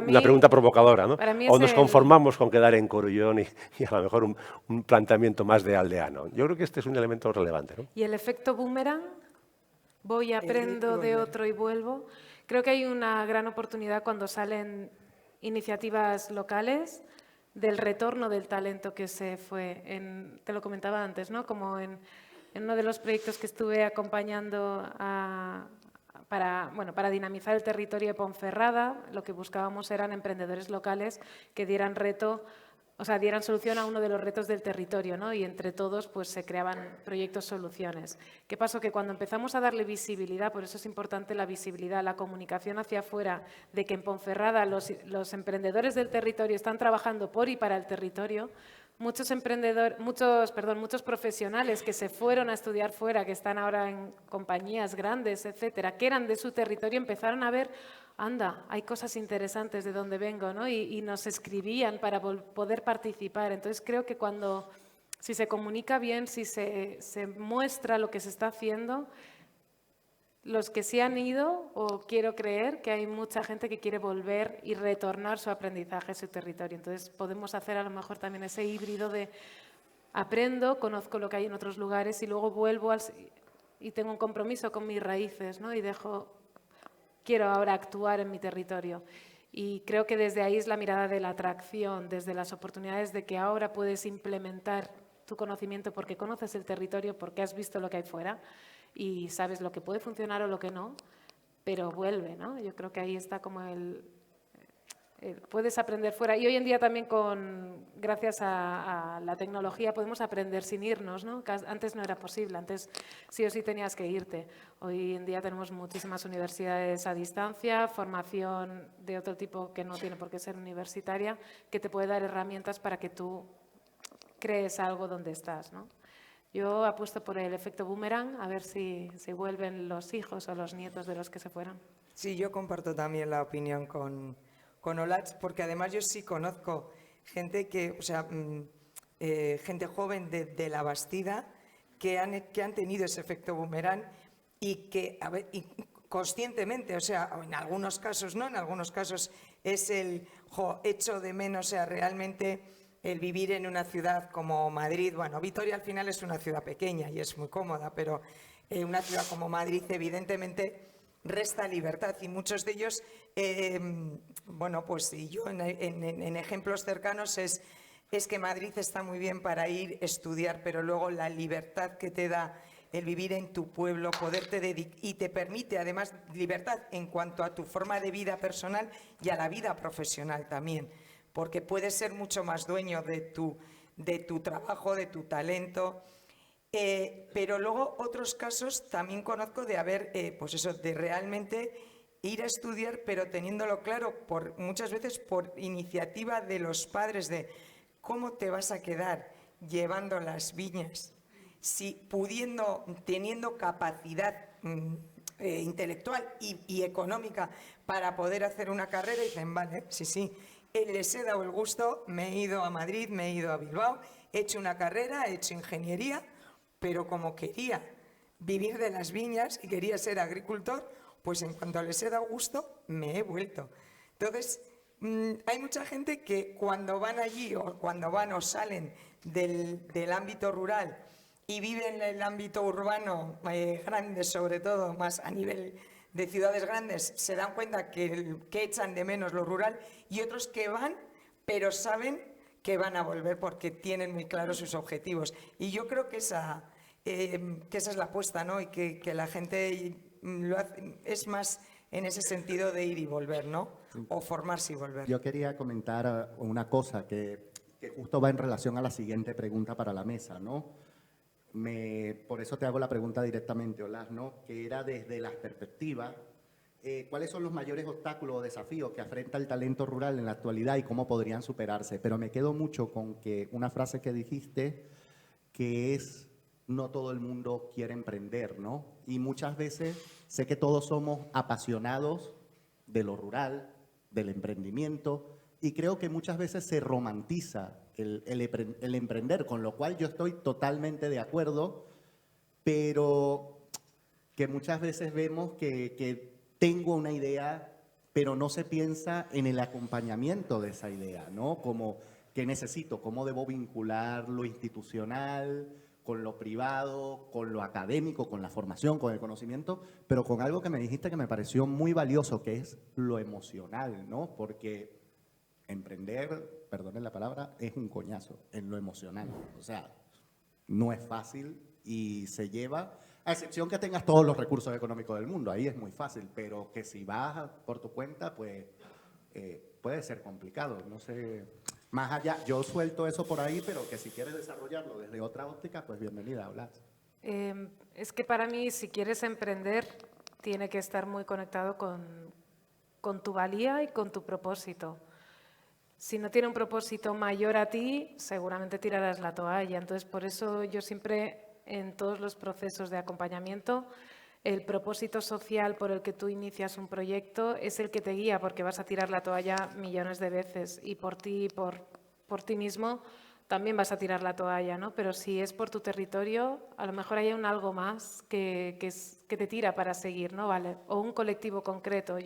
Una pregunta provocadora, ¿no? O nos conformamos con quedar en Corullón y a lo mejor un planteamiento más de aldeano. Yo creo que este es un elemento relevante, ¿no? ¿Y el efecto boomerang? Voy, aprendo de otro y vuelvo. Creo que hay una gran oportunidad cuando salen iniciativas locales del retorno del talento que se fue. Te lo comentaba antes, ¿no? Como en uno de los proyectos que estuve acompañando para dinamizar el territorio de Ponferrada, lo que buscábamos eran emprendedores locales que dieran solución a uno de los retos del territorio, ¿no? Y entre todos pues se creaban proyectos, soluciones. ¿Qué pasó? Que cuando empezamos a darle visibilidad, por eso es importante la visibilidad, la comunicación hacia afuera, de que en Ponferrada los emprendedores del territorio están trabajando por y para el territorio, muchos profesionales que se fueron a estudiar fuera, que están ahora en compañías grandes, etcétera, que eran de su territorio, empezaron a ver, anda, hay cosas interesantes de donde vengo, ¿no? Y nos escribían para poder participar. Entonces creo que si se comunica bien, si se muestra lo que se está haciendo, los que se han ido, o quiero creer que hay mucha gente que quiere volver y retornar su aprendizaje a su territorio. Entonces podemos hacer a lo mejor también ese híbrido de aprendo, conozco lo que hay en otros lugares y luego vuelvo y tengo un compromiso con mis raíces, ¿no? Y quiero ahora actuar en mi territorio. Y creo que desde ahí es la mirada de la atracción, desde las oportunidades de que ahora puedes implementar tu conocimiento porque conoces el territorio, porque has visto lo que hay fuera y sabes lo que puede funcionar o lo que no, pero vuelve, ¿no? Yo creo que ahí está como puedes aprender fuera. Y hoy en día también gracias a la tecnología podemos aprender sin irnos, ¿no? Antes no era posible, antes sí o sí tenías que irte. Hoy en día tenemos muchísimas universidades a distancia, formación de otro tipo que no tiene por qué ser universitaria, que te puede dar herramientas para que tú crees algo donde estás, ¿no? Yo apuesto por el efecto boomerang, a ver si vuelven los hijos o los nietos de los que se fueron. Sí, yo comparto también la opinión con Olatz, porque además yo sí conozco gente gente joven de La Bastida que han tenido ese efecto boomerang y que conscientemente, en algunos casos no, en algunos casos es echo de menos, realmente el vivir en una ciudad como Madrid. Bueno, Vitoria al final es una ciudad pequeña y es muy cómoda, pero una ciudad como Madrid evidentemente resta libertad y muchos de ellos, y yo en ejemplos cercanos es que Madrid está muy bien para ir a estudiar, pero luego la libertad que te da el vivir en tu pueblo, poderte dedicar, y te permite además libertad en cuanto a tu forma de vida personal y a la vida profesional también. porque puedes ser mucho más dueño de tu trabajo, de tu talento. Pero luego otros casos también conozco de haber, pues eso, de realmente ir a estudiar, pero teniéndolo claro, muchas veces por iniciativa de los padres, de cómo te vas a quedar llevando las viñas, si teniendo capacidad intelectual y económica para poder hacer una carrera, y dicen, vale, sí, les he dado el gusto, me he ido a Madrid, me he ido a Bilbao, he hecho una carrera, he hecho ingeniería, pero como quería vivir de las viñas y quería ser agricultor, pues en cuanto les he dado gusto, me he vuelto. Entonces, hay mucha gente que cuando van allí o cuando van o salen del ámbito rural y viven en el ámbito urbano grande, sobre todo, más a nivel de ciudades grandes, se dan cuenta que echan de menos lo rural, y otros que van, pero saben que van a volver porque tienen muy claros sus objetivos. Y yo creo que esa es la apuesta, ¿no? Y que la gente es más en ese sentido de ir y volver, ¿no? O formarse y volver. Yo quería comentar una cosa que justo va en relación a la siguiente pregunta para la mesa, ¿no? Por eso te hago la pregunta directamente, Olaz, ¿no? Que era desde la perspectiva, ¿cuáles son los mayores obstáculos o desafíos que afronta el talento rural en la actualidad y cómo podrían superarse? Pero me quedo mucho con una frase que dijiste, que es: no todo el mundo quiere emprender, ¿no? Y muchas veces sé que todos somos apasionados de lo rural, del emprendimiento, y creo que muchas veces se romantiza el emprender, con lo cual yo estoy totalmente de acuerdo, pero que muchas veces vemos que tengo una idea, pero no se piensa en el acompañamiento de esa idea, ¿no? Como que necesito, cómo debo vincular lo institucional con lo privado, con lo académico, con la formación, con el conocimiento, pero con algo que me dijiste que me pareció muy valioso, que es lo emocional, ¿no? Porque emprender, perdonen la palabra, es un coñazo en lo emocional. O sea, no es fácil y se lleva, a excepción que tengas todos los recursos económicos del mundo, ahí es muy fácil, pero que si vas por tu cuenta, pues puede ser complicado, no sé. Más allá, yo suelto eso por ahí, pero que si quieres desarrollarlo desde otra óptica, pues bienvenida, Olaz. Es que para mí, si quieres emprender, tiene que estar muy conectado con tu valía y con tu propósito. Si no tiene un propósito mayor a ti, seguramente tirarás la toalla. Entonces, por eso yo siempre, en todos los procesos de acompañamiento, el propósito social por el que tú inicias un proyecto es el que te guía, porque vas a tirar la toalla millones de veces y por ti, por ti mismo, también vas a tirar la toalla, ¿no? Pero si es por tu territorio, a lo mejor hay un algo más que te tira para seguir, ¿no? Vale. O un colectivo concreto.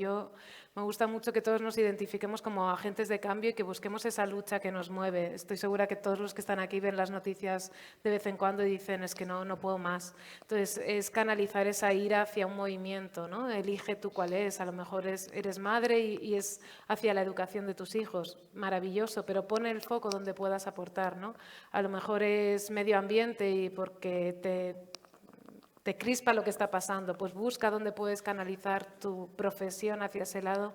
Me gusta mucho que todos nos identifiquemos como agentes de cambio y que busquemos esa lucha que nos mueve. Estoy segura que todos los que están aquí ven las noticias de vez en cuando y dicen, es que no puedo más. Entonces, es canalizar esa ira hacia un movimiento, ¿no? Elige tú cuál es. A lo mejor eres madre y es hacia la educación de tus hijos. Maravilloso, pero pone el foco donde puedas aportar, ¿no? A lo mejor es medio ambiente y porque te crispa lo que está pasando, pues busca dónde puedes canalizar tu profesión hacia ese lado.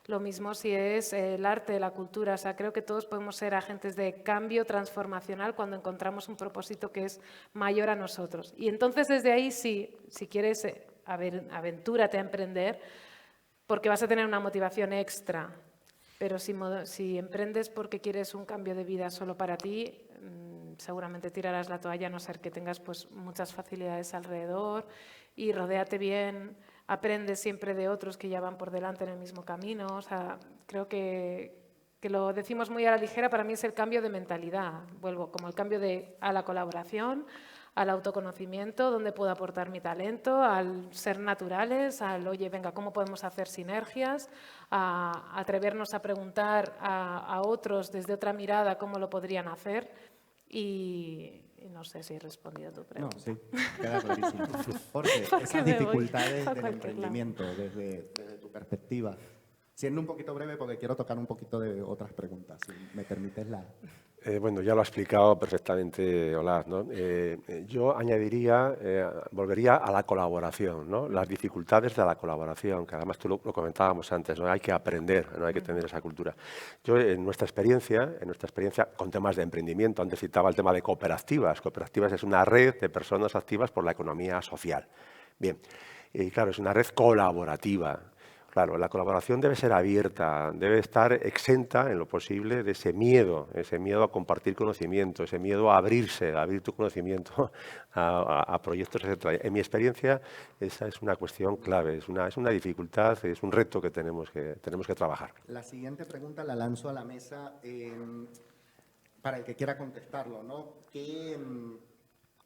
Lo mismo si es el arte, la cultura. O sea, creo que todos podemos ser agentes de cambio transformacional cuando encontramos un propósito que es mayor a nosotros. Y entonces desde ahí sí, si quieres, aventúrate a emprender, porque vas a tener una motivación extra. Pero si emprendes porque quieres un cambio de vida solo para ti, seguramente tirarás la toalla, a no ser que tengas pues muchas facilidades alrededor, y rodéate bien, aprende siempre de otros que ya van por delante en el mismo camino. O sea, creo que lo decimos muy a la ligera, para mí es el cambio de mentalidad. Vuelvo, como el cambio a la colaboración, al autoconocimiento, donde puedo aportar mi talento, al ser naturales, al, oye, venga, ¿cómo podemos hacer sinergias? A atrevernos a preguntar a otros desde otra mirada cómo lo podrían hacer. Y no sé si he respondido a tu pregunta. No, sí, queda clarísimo. Jorge, esas dificultades del emprendimiento desde tu perspectiva, Siendo un poquito breve porque quiero tocar un poquito de otras preguntas, si me permites la... Bueno, ya lo ha explicado perfectamente Olaz, ¿no? Yo añadiría, volvería a la colaboración, ¿no? Las dificultades de la colaboración, que además tú lo comentábamos antes, ¿no? Hay que aprender, ¿no? Hay que tener esa cultura. Yo, en nuestra experiencia con temas de emprendimiento, antes citaba el tema de cooperativas. Cooperativas es una red de personas activas por la economía social. Bien, y claro, es una red colaborativa. Claro, la colaboración debe ser abierta, debe estar exenta en lo posible de ese miedo a compartir conocimiento, ese miedo a abrirse, a abrir tu conocimiento a proyectos, etc. En mi experiencia, esa es una cuestión clave, es una dificultad, es un reto que tenemos que trabajar. La siguiente pregunta la lanzo a la mesa para el que quiera contestarlo, ¿no?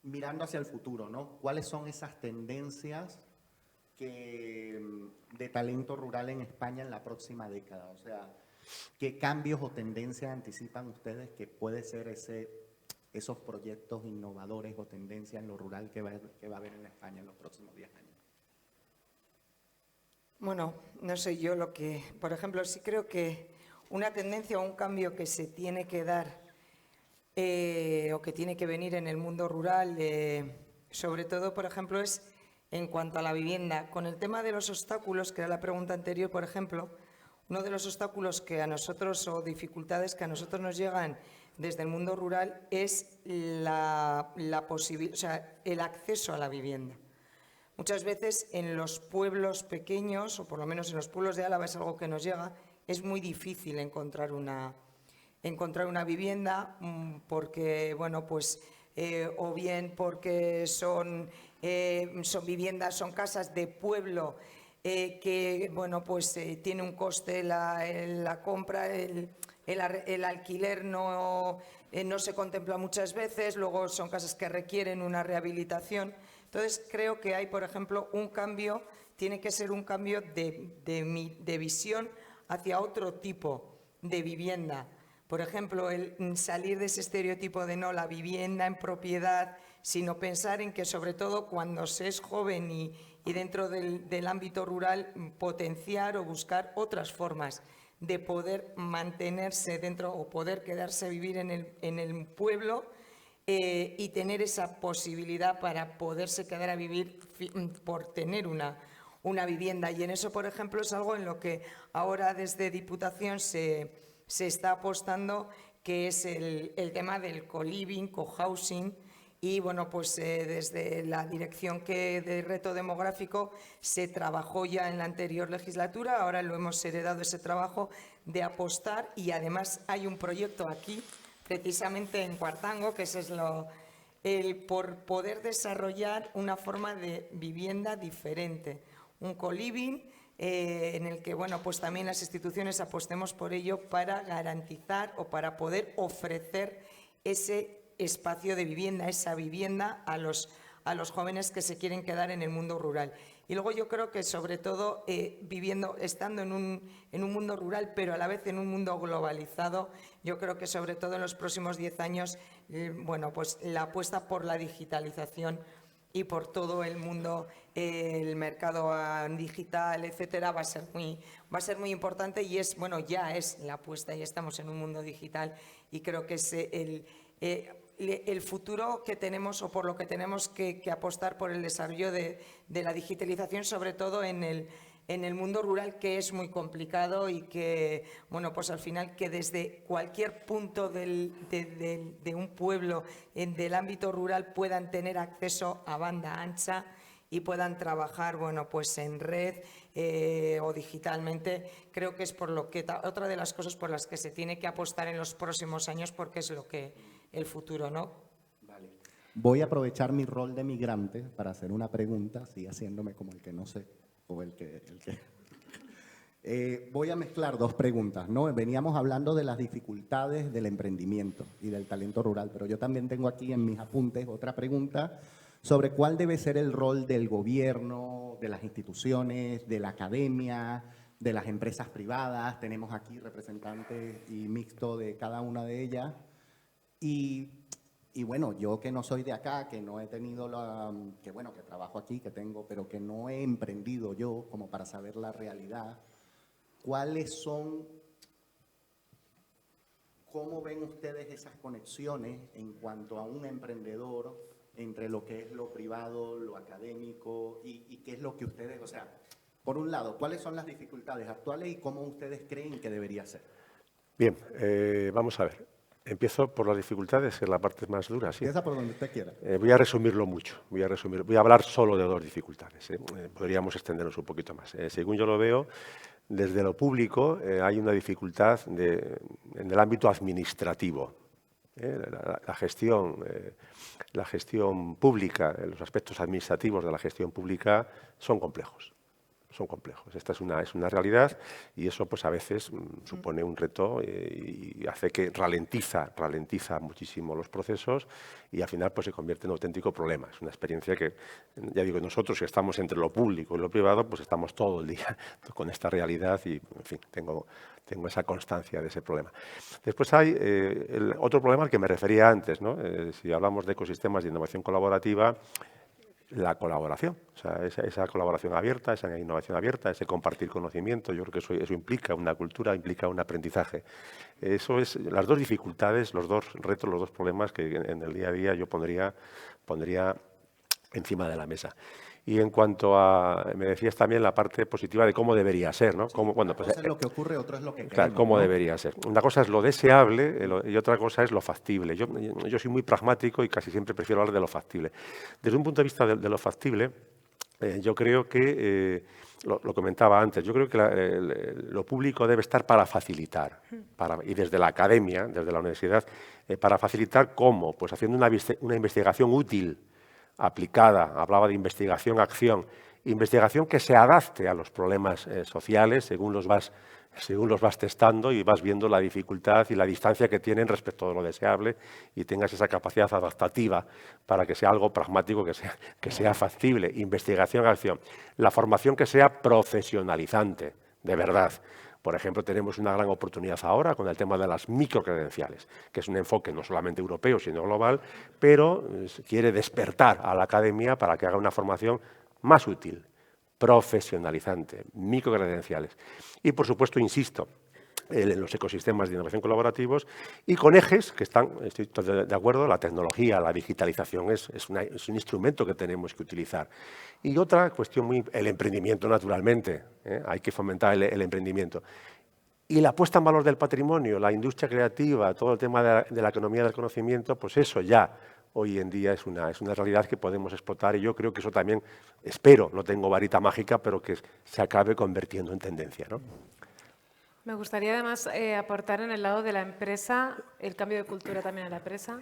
Mirando hacia el futuro, ¿no? ¿Cuáles son esas tendencias de talento rural en España en la próxima década? O sea, ¿qué cambios o tendencias anticipan ustedes que puede ser esos proyectos innovadores o tendencias en lo rural que va a haber en España en los próximos 10 años? Bueno, no sé yo por ejemplo, sí creo que una tendencia o un cambio que se tiene que dar o que tiene que venir en el mundo rural, sobre todo, por ejemplo, es en cuanto a la vivienda. Con el tema de los obstáculos, que era la pregunta anterior, por ejemplo, uno de los obstáculos que a nosotros, o dificultades que a nosotros nos llegan desde el mundo rural, es el acceso a la vivienda. Muchas veces en los pueblos pequeños, o por lo menos en los pueblos de Álava es algo que nos llega, es muy difícil encontrar una vivienda porque, bueno, pues, o bien porque son viviendas, son casas de pueblo que, bueno, pues tiene un coste la compra, el alquiler no se contempla muchas veces, luego son casas que requieren una rehabilitación. Entonces, creo que hay, por ejemplo, un cambio, tiene que ser un cambio de visión hacia otro tipo de vivienda. Por ejemplo, el salir de ese estereotipo de no la vivienda en propiedad, sino pensar en que, sobre todo, cuando se es joven y dentro del ámbito rural, potenciar o buscar otras formas de poder mantenerse dentro o poder quedarse a vivir en el pueblo y tener esa posibilidad para poderse quedar a vivir por tener una vivienda. Y en eso, por ejemplo, es algo en lo que ahora desde Diputación se está apostando, que es el tema del co-living, co-housing. Y bueno, pues desde la dirección de reto demográfico se trabajó ya en la anterior legislatura, ahora lo hemos heredado ese trabajo de apostar, y además hay un proyecto aquí, precisamente en Cuartango, que es por poder desarrollar una forma de vivienda diferente, un co-living en el que, bueno, pues también las instituciones apostemos por ello para garantizar o para poder ofrecer ese espacio de vivienda, esa vivienda a los jóvenes que se quieren quedar en el mundo rural. Y luego yo creo que, sobre todo, estando en un mundo rural, pero a la vez en un mundo globalizado, yo creo que, sobre todo en los próximos 10 años, bueno, pues la apuesta por la digitalización y por todo el mundo, el mercado digital, etcétera, va a ser muy importante, y bueno, ya es la apuesta, y estamos en un mundo digital, y creo que es el futuro que tenemos, o por lo que tenemos que apostar, por el desarrollo de la digitalización, sobre todo en el mundo rural, que es muy complicado, y que, bueno, pues al final, que desde cualquier punto de un pueblo, del ámbito rural, puedan tener acceso a banda ancha y puedan trabajar, bueno, pues en red o digitalmente. Creo que es otra de las cosas por las que se tiene que apostar en los próximos años, porque es el futuro, ¿no? Vale. Voy a aprovechar mi rol de migrante para hacer una pregunta, así haciéndome como el que no sé, o el que... voy a mezclar dos preguntas, ¿no? Veníamos hablando de las dificultades del emprendimiento y del talento rural, pero yo también tengo aquí en mis apuntes otra pregunta sobre cuál debe ser el rol del gobierno, de las instituciones, de la academia, de las empresas privadas. Tenemos aquí representantes y mixto de cada una de ellas. Y bueno, yo que no soy de acá, que no he tenido que trabajo aquí, pero que no he emprendido yo como para saber la realidad. ¿cuáles son, cómo ven ustedes esas conexiones en cuanto a un emprendedor entre lo que es lo privado, lo académico y qué es lo que ustedes, o sea, por un lado, ¿cuáles son las dificultades actuales y cómo ustedes creen que debería ser? Bien, vamos a ver. Empiezo por las dificultades, que es la parte más dura. Sí. Empieza por donde usted quiera. Voy a resumirlo mucho. Voy a hablar solo de 2 dificultades. Podríamos extendernos un poquito más. Según yo lo veo, desde lo público hay una dificultad en el ámbito administrativo. La gestión pública, los aspectos administrativos de la gestión pública son complejos. Esta es una realidad y eso pues a veces supone un reto y hace que ralentiza muchísimo los procesos y al final pues se convierte en un auténtico problema. Es una experiencia que, ya digo, nosotros que estamos entre lo público y lo privado, pues estamos todo el día con esta realidad y, en fin, tengo esa constancia de ese problema. Después hay el otro problema al que me refería antes, ¿no? Si hablamos de ecosistemas de innovación colaborativa, la colaboración, o sea, esa colaboración abierta, esa innovación abierta, ese compartir conocimiento, yo creo que eso implica una cultura, implica un aprendizaje. Eso es las 2 dificultades, los 2 retos, los 2 problemas que en el día a día yo pondría encima de la mesa. Y en cuanto a, me decías también la parte positiva de cómo debería ser, ¿no? Sí, una cosa es lo que ocurre, otra es lo que claro, queremos, cómo ¿no? debería ser. Una cosa es lo deseable y otra cosa es lo factible. Yo soy muy pragmático y casi siempre prefiero hablar de lo factible. Desde un punto de vista de lo factible, yo creo que, lo comentaba antes, yo creo que lo público debe estar para facilitar, y desde la academia, desde la universidad, para facilitar ¿cómo? Pues haciendo una investigación útil, aplicada, hablaba de investigación-acción, investigación que se adapte a los problemas sociales según los vas testando y vas viendo la dificultad y la distancia que tienen respecto de lo deseable y tengas esa capacidad adaptativa para que sea algo pragmático, que sea factible. Investigación-acción. La formación que sea profesionalizante, de verdad. Por ejemplo, tenemos una gran oportunidad ahora con el tema de las microcredenciales, que es un enfoque no solamente europeo, sino global, pero quiere despertar a la academia para que haga una formación más útil, profesionalizante, microcredenciales. Y, por supuesto, insisto, en los ecosistemas de innovación colaborativos y con ejes que estoy de acuerdo, la tecnología, la digitalización es un instrumento que tenemos que utilizar. Y otra cuestión el emprendimiento, naturalmente, hay que fomentar el emprendimiento. Y la puesta en valor del patrimonio, la industria creativa, todo el tema de la economía del conocimiento, pues eso ya hoy en día es una realidad que podemos explotar y yo creo que eso también, espero, no tengo varita mágica, pero que se acabe convirtiendo en tendencia, ¿no? Me gustaría además aportar en el lado de la empresa el cambio de cultura también en la empresa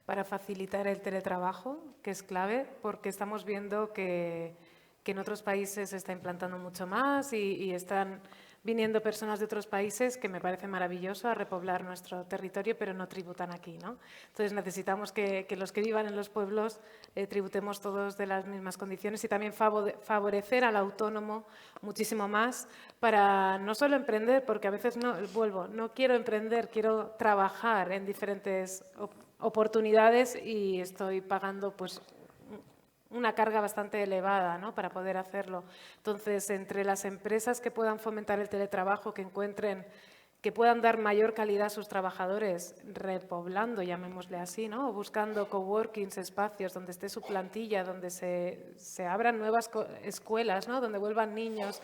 para facilitar el teletrabajo, que es clave, porque estamos viendo que en otros países se está implantando mucho más y están viniendo personas de otros países, que me parece maravilloso, a repoblar nuestro territorio, pero no tributan aquí, ¿no? Entonces necesitamos que los que vivan en los pueblos tributemos todos de las mismas condiciones y también favorecer al autónomo muchísimo más para no solo emprender, porque a veces no quiero emprender, quiero trabajar en diferentes oportunidades y estoy pagando pues una carga bastante elevada, ¿no?, para poder hacerlo. Entonces, entre las empresas que puedan fomentar el teletrabajo, que puedan dar mayor calidad a sus trabajadores, repoblando, llamémosle así, ¿no?, o buscando coworkings, espacios donde esté su plantilla, donde se abran nuevas escuelas, ¿no?, donde vuelvan niños.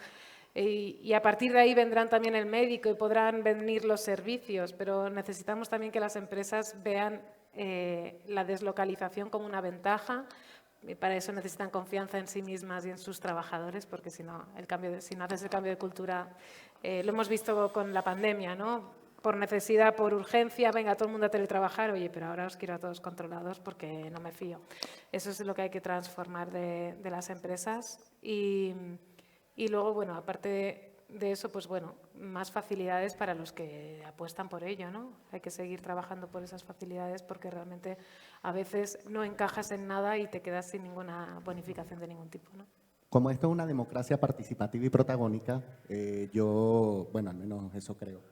Y a partir de ahí vendrán también el médico y podrán venir los servicios, pero necesitamos también que las empresas vean la deslocalización como una ventaja. Y para eso necesitan confianza en sí mismas y en sus trabajadores, porque si no haces el cambio de cultura, lo hemos visto con la pandemia, ¿no? Por necesidad, por urgencia, venga todo el mundo a teletrabajar, oye, pero ahora os quiero a todos controlados porque no me fío. Eso es lo que hay que transformar de las empresas. Y luego, bueno, aparte de eso, pues bueno, más facilidades para los que apuestan por ello, ¿no? Hay que seguir trabajando por esas facilidades porque realmente a veces no encajas en nada y te quedas sin ninguna bonificación de ningún tipo, ¿no? Como esto es una democracia participativa y protagónica, yo, bueno, al menos eso creo.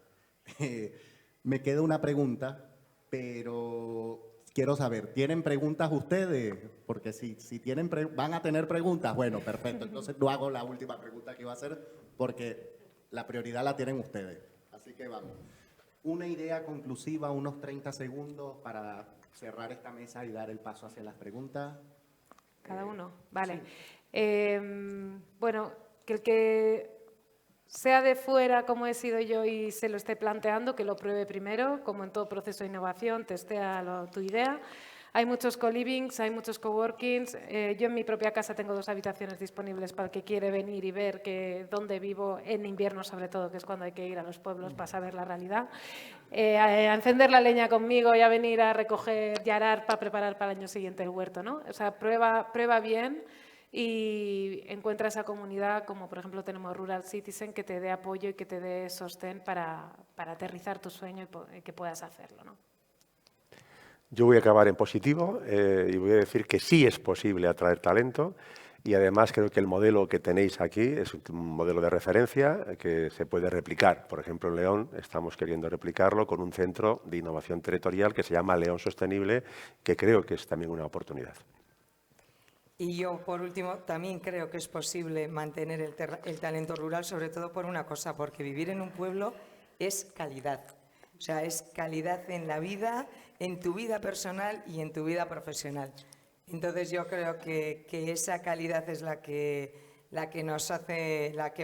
Me queda una pregunta, pero quiero saber, ¿tienen preguntas ustedes? Porque si van a tener preguntas, bueno, perfecto. Entonces no hago la última pregunta que iba a hacer porque La prioridad la tienen ustedes. Así que vamos. Una idea conclusiva, unos 30 segundos para cerrar esta mesa y dar el paso hacia las preguntas. Cada uno, vale. Bueno, que el que sea de fuera, como he sido yo, y se lo esté planteando, que lo pruebe primero, como en todo proceso de innovación, testea tu idea. Hay muchos co-livings, hay muchos coworkings. Yo en mi propia casa tengo 2 habitaciones disponibles para el que quiere venir y ver dónde vivo, en invierno sobre todo, que es cuando hay que ir a los pueblos para saber la realidad. A encender la leña conmigo y a venir a recoger y arar para preparar para el año siguiente el huerto, ¿no? O sea, prueba bien y encuentra esa comunidad, como por ejemplo tenemos Rural Citizen, que te dé apoyo y que te dé sostén para aterrizar tu sueño y que puedas hacerlo, ¿no? Yo voy a acabar en positivo y voy a decir que sí es posible atraer talento y además creo que el modelo que tenéis aquí es un modelo de referencia que se puede replicar. Por ejemplo, en León estamos queriendo replicarlo con un centro de innovación territorial que se llama León Sostenible, que creo que es también una oportunidad. Y yo, por último, también creo que es posible mantener el talento rural, sobre todo por una cosa, porque vivir en un pueblo es calidad. O sea, es calidad en la vida, en tu vida personal y en tu vida profesional. Entonces yo creo que esa calidad es la que va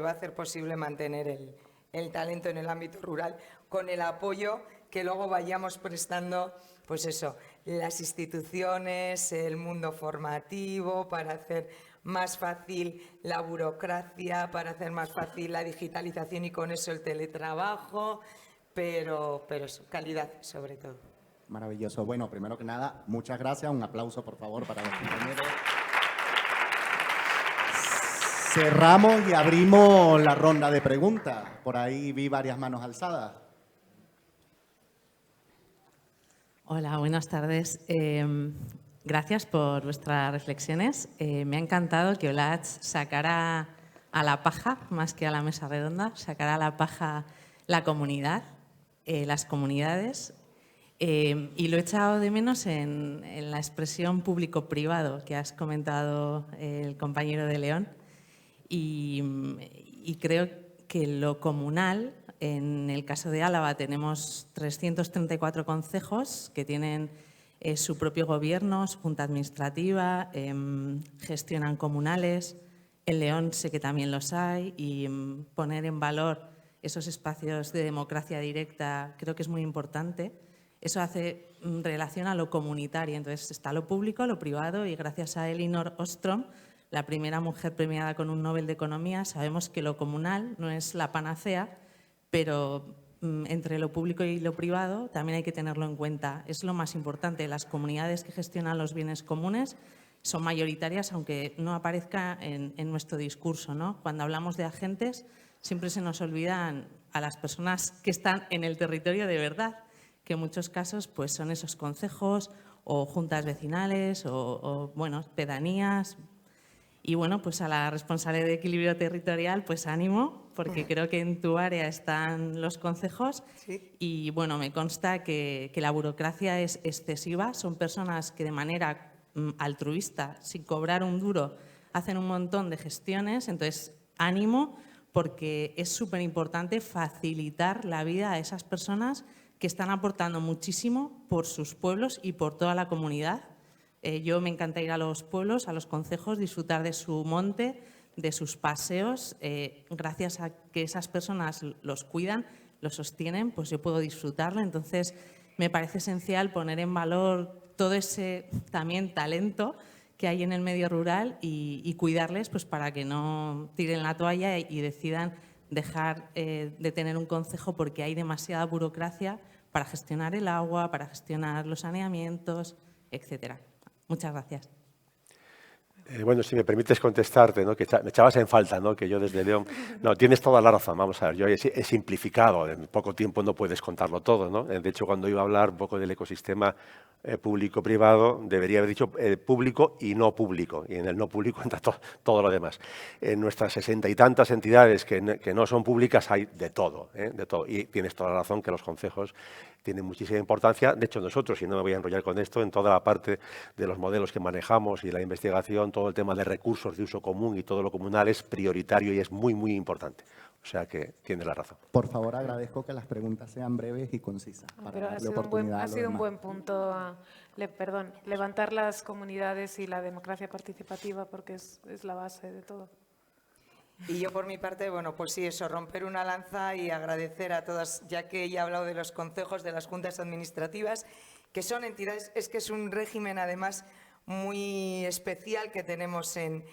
a hacer posible mantener el talento en el ámbito rural, con el apoyo que luego vayamos prestando, pues eso, las instituciones, el mundo formativo, para hacer más fácil la burocracia, para hacer más fácil la digitalización y con eso el teletrabajo, pero eso, calidad sobre todo. Maravilloso. Bueno, primero que nada, muchas gracias. Un aplauso, por favor, para los compañeros. Cerramos y abrimos la ronda de preguntas. Por ahí vi varias manos alzadas. Hola, buenas tardes. Gracias por vuestras reflexiones. Me ha encantado que Olatz sacara a la paja, más que a la mesa redonda, sacara a la paja la comunidad, las comunidades. Y lo he echado de menos en la expresión público-privado que has comentado el compañero de León. Y creo que lo comunal, en el caso de Álava tenemos 334 concejos que tienen su propio gobierno, su junta administrativa, gestionan comunales. En León sé que también los hay y poner en valor esos espacios de democracia directa creo que es muy importante. Eso hace relación a lo comunitario. Entonces está lo público, lo privado y gracias a Elinor Ostrom, la primera mujer premiada con un Nobel de Economía, sabemos que lo comunal no es la panacea, pero entre lo público y lo privado también hay que tenerlo en cuenta. Es lo más importante. Las comunidades que gestionan los bienes comunes son mayoritarias, aunque no aparezca en nuestro discurso, ¿no? Cuando hablamos de agentes, siempre se nos olvidan a las personas que están en el territorio de verdad, que en muchos casos pues, son esos concejos o juntas vecinales o bueno, pedanías. Y bueno, pues a la responsable de equilibrio territorial, pues ánimo, porque creo que en tu área están los concejos. Sí. Y bueno, me consta que la burocracia es excesiva. Son personas que de manera altruista, sin cobrar un duro, hacen un montón de gestiones. Entonces, ánimo, porque es súper importante facilitar la vida a esas personas que están aportando muchísimo por sus pueblos y por toda la comunidad. Yo me encanta ir a los pueblos, a los concejos, disfrutar de su monte, de sus paseos. Gracias a que esas personas los cuidan, los sostienen, pues yo puedo disfrutarlo. Entonces, me parece esencial poner en valor todo ese también talento que hay en el medio rural y cuidarles pues, para que no tiren la toalla y decidan dejar de tener un concejo porque hay demasiada burocracia para gestionar el agua, para gestionar los saneamientos, etcétera. Muchas gracias. Bueno, si me permites contestarte, ¿no? Que me echabas en falta, ¿no? Que yo desde León... No, tienes toda la razón. Vamos a ver, yo he simplificado. En poco tiempo no puedes contarlo todo, ¿no? De hecho, cuando iba a hablar un poco del ecosistema público-privado, debería haber dicho público y no público. Y en el no público entra todo lo demás. En nuestras 60 y tantas entidades que no son públicas hay de todo, de todo. Y tienes toda la razón que los concejos tienen muchísima importancia. De hecho, nosotros, y no me voy a enrollar con esto, en toda la parte de los modelos que manejamos y la investigación, todo el tema de recursos de uso común y todo lo comunal es prioritario y es muy, muy importante. O O sea que tiene la razón. Por favor, agradezco que las preguntas sean breves y concisas. Para Pero ha darle sido oportunidad a ha los sido un demás. buen punto, perdón, levantar las comunidades y la democracia participativa, porque es la base de todo. Y yo por mi parte, bueno, pues sí, eso, romper una lanza y agradecer a todas, ya que ella ha hablado de los concejos, de las juntas administrativas, que son entidades, es que es un régimen además muy especial que tenemos en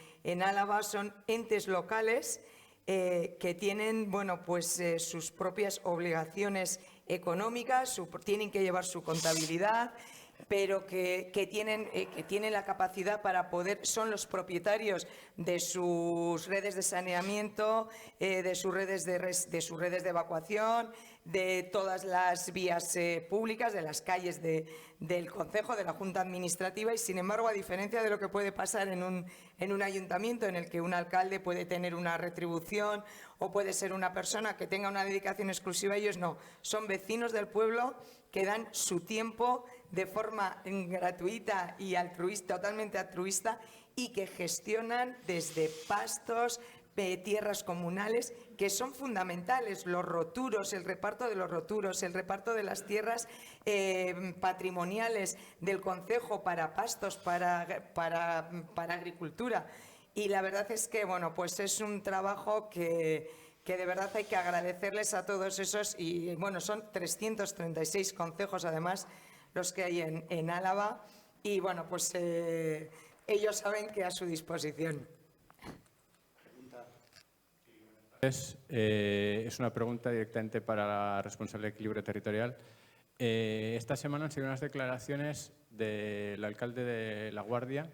Álava, son entes locales que tienen, bueno, pues sus propias obligaciones económicas, tienen que llevar su contabilidad, pero que tienen la capacidad para poder, son los propietarios de sus redes de saneamiento, de sus redes de evacuación, de todas las vías públicas, de las calles del concejo, de la Junta Administrativa, y sin embargo, a diferencia de lo que puede pasar en un ayuntamiento en el que un alcalde puede tener una retribución o puede ser una persona que tenga una dedicación exclusiva, ellos no, son vecinos del pueblo que dan su tiempo de forma gratuita y altruista, totalmente altruista, y que gestionan desde pastos, tierras comunales, que son fundamentales, los roturos, el reparto de los roturos, el reparto de las tierras patrimoniales del concejo para pastos, para agricultura. Y la verdad es que, bueno, pues es un trabajo que de verdad hay que agradecerles a todos esos, y bueno, son 336 concejos además los que hay en Álava, y bueno, pues ellos saben que a su disposición. Es una pregunta directamente para la responsable de equilibrio territorial. Esta semana han sido unas declaraciones del alcalde de La Guardia.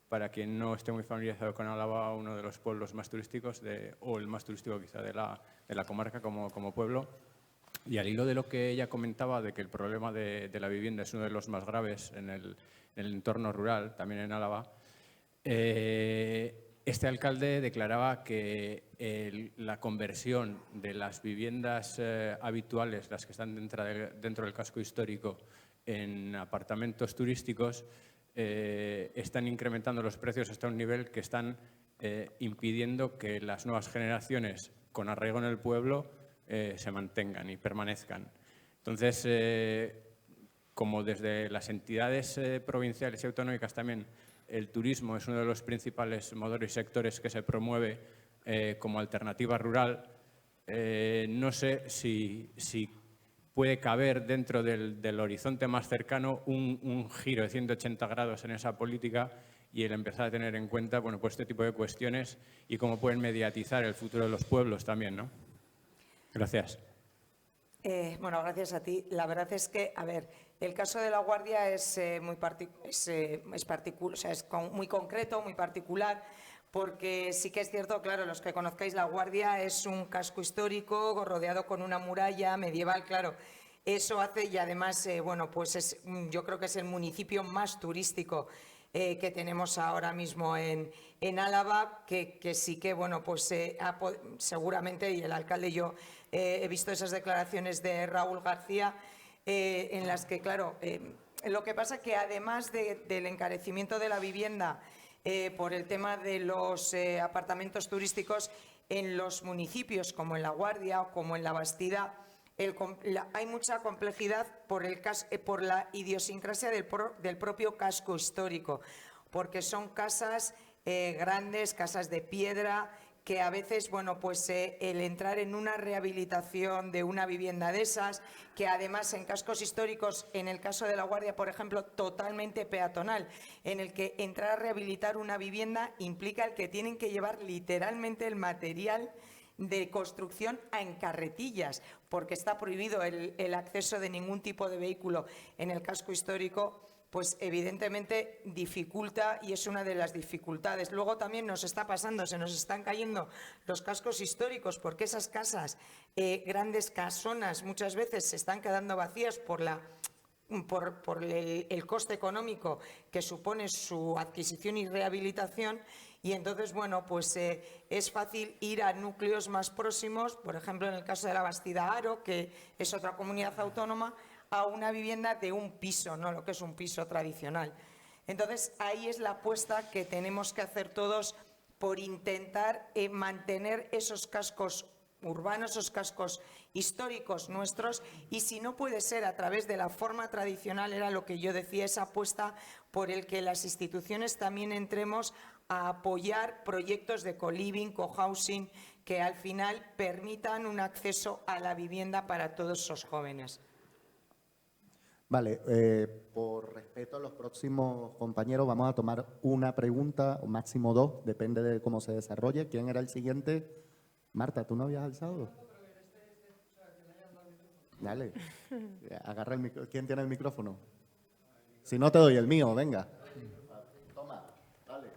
Para quien no esté muy familiarizado con Álava, uno de los pueblos más turísticos, o el más turístico quizá de la comarca como pueblo. Y al hilo de lo que ella comentaba, de que el problema de la vivienda es uno de los más graves en el entorno rural, también en Álava, este alcalde declaraba que la conversión de las viviendas habituales, las que están dentro del casco histórico, en apartamentos turísticos, están incrementando los precios hasta un nivel que están impidiendo que las nuevas generaciones con arraigo en el pueblo se mantengan y permanezcan. Entonces, como desde las entidades provinciales y autonómicas también el turismo es uno de los principales motores y sectores que se promueve como alternativa rural, no sé si puede caber dentro del horizonte más cercano un giro de 180 grados en esa política y el empezar a tener en cuenta, bueno, pues este tipo de cuestiones y cómo pueden mediatizar el futuro de los pueblos también, ¿no? Gracias. Bueno, gracias a ti. La verdad es que, a ver, el caso de La Guardia es muy concreto, muy particular, porque sí que es cierto, claro, los que conozcáis La Guardia es un casco histórico rodeado con una muralla medieval, claro. Eso hace, y además, bueno, pues yo creo que es el municipio más turístico que tenemos ahora mismo en Álava, que sí que, bueno, pues seguramente, y el alcalde y yo he visto esas declaraciones de Raúl García, en las que, claro, lo que pasa que además del encarecimiento de la vivienda por el tema de los apartamentos turísticos, en los municipios como en La Guardia o como en La Bastida, hay mucha complejidad por la idiosincrasia del propio casco histórico, porque son casas grandes, casas de piedra, que a veces, bueno, pues el entrar en una rehabilitación de una vivienda de esas, que además en cascos históricos, en el caso de La Guardia, por ejemplo, totalmente peatonal, en el que entrar a rehabilitar una vivienda implica el que tienen que llevar literalmente el material de construcción en carretillas, porque está prohibido el acceso de ningún tipo de vehículo en el casco histórico, pues evidentemente dificulta, y es una de las dificultades. Luego también nos está pasando, se nos están cayendo los cascos históricos, porque esas casas, grandes casonas, muchas veces se están quedando vacías por el coste económico que supone su adquisición y rehabilitación. Y entonces, bueno, pues es fácil ir a núcleos más próximos, por ejemplo, en el caso de La Bastida Aro, que es otra comunidad autónoma, a una vivienda de un piso, no lo que es un piso tradicional. Entonces, ahí es la apuesta que tenemos que hacer todos por intentar mantener esos cascos urbanos, esos cascos históricos nuestros, y si no puede ser a través de la forma tradicional, era lo que yo decía, esa apuesta por el que las instituciones también entremos a apoyar proyectos de co-living, co-housing, que al final permitan un acceso a la vivienda para todos esos jóvenes. Vale, por respeto a los próximos compañeros, vamos a tomar una pregunta, o máximo dos, depende de cómo se desarrolle. ¿Quién era el siguiente? Marta, ¿tú no habías alzado? Dale, agarra el micrófono. ¿Quién tiene el micrófono? Si no, te doy el mío, venga. Toma, dale.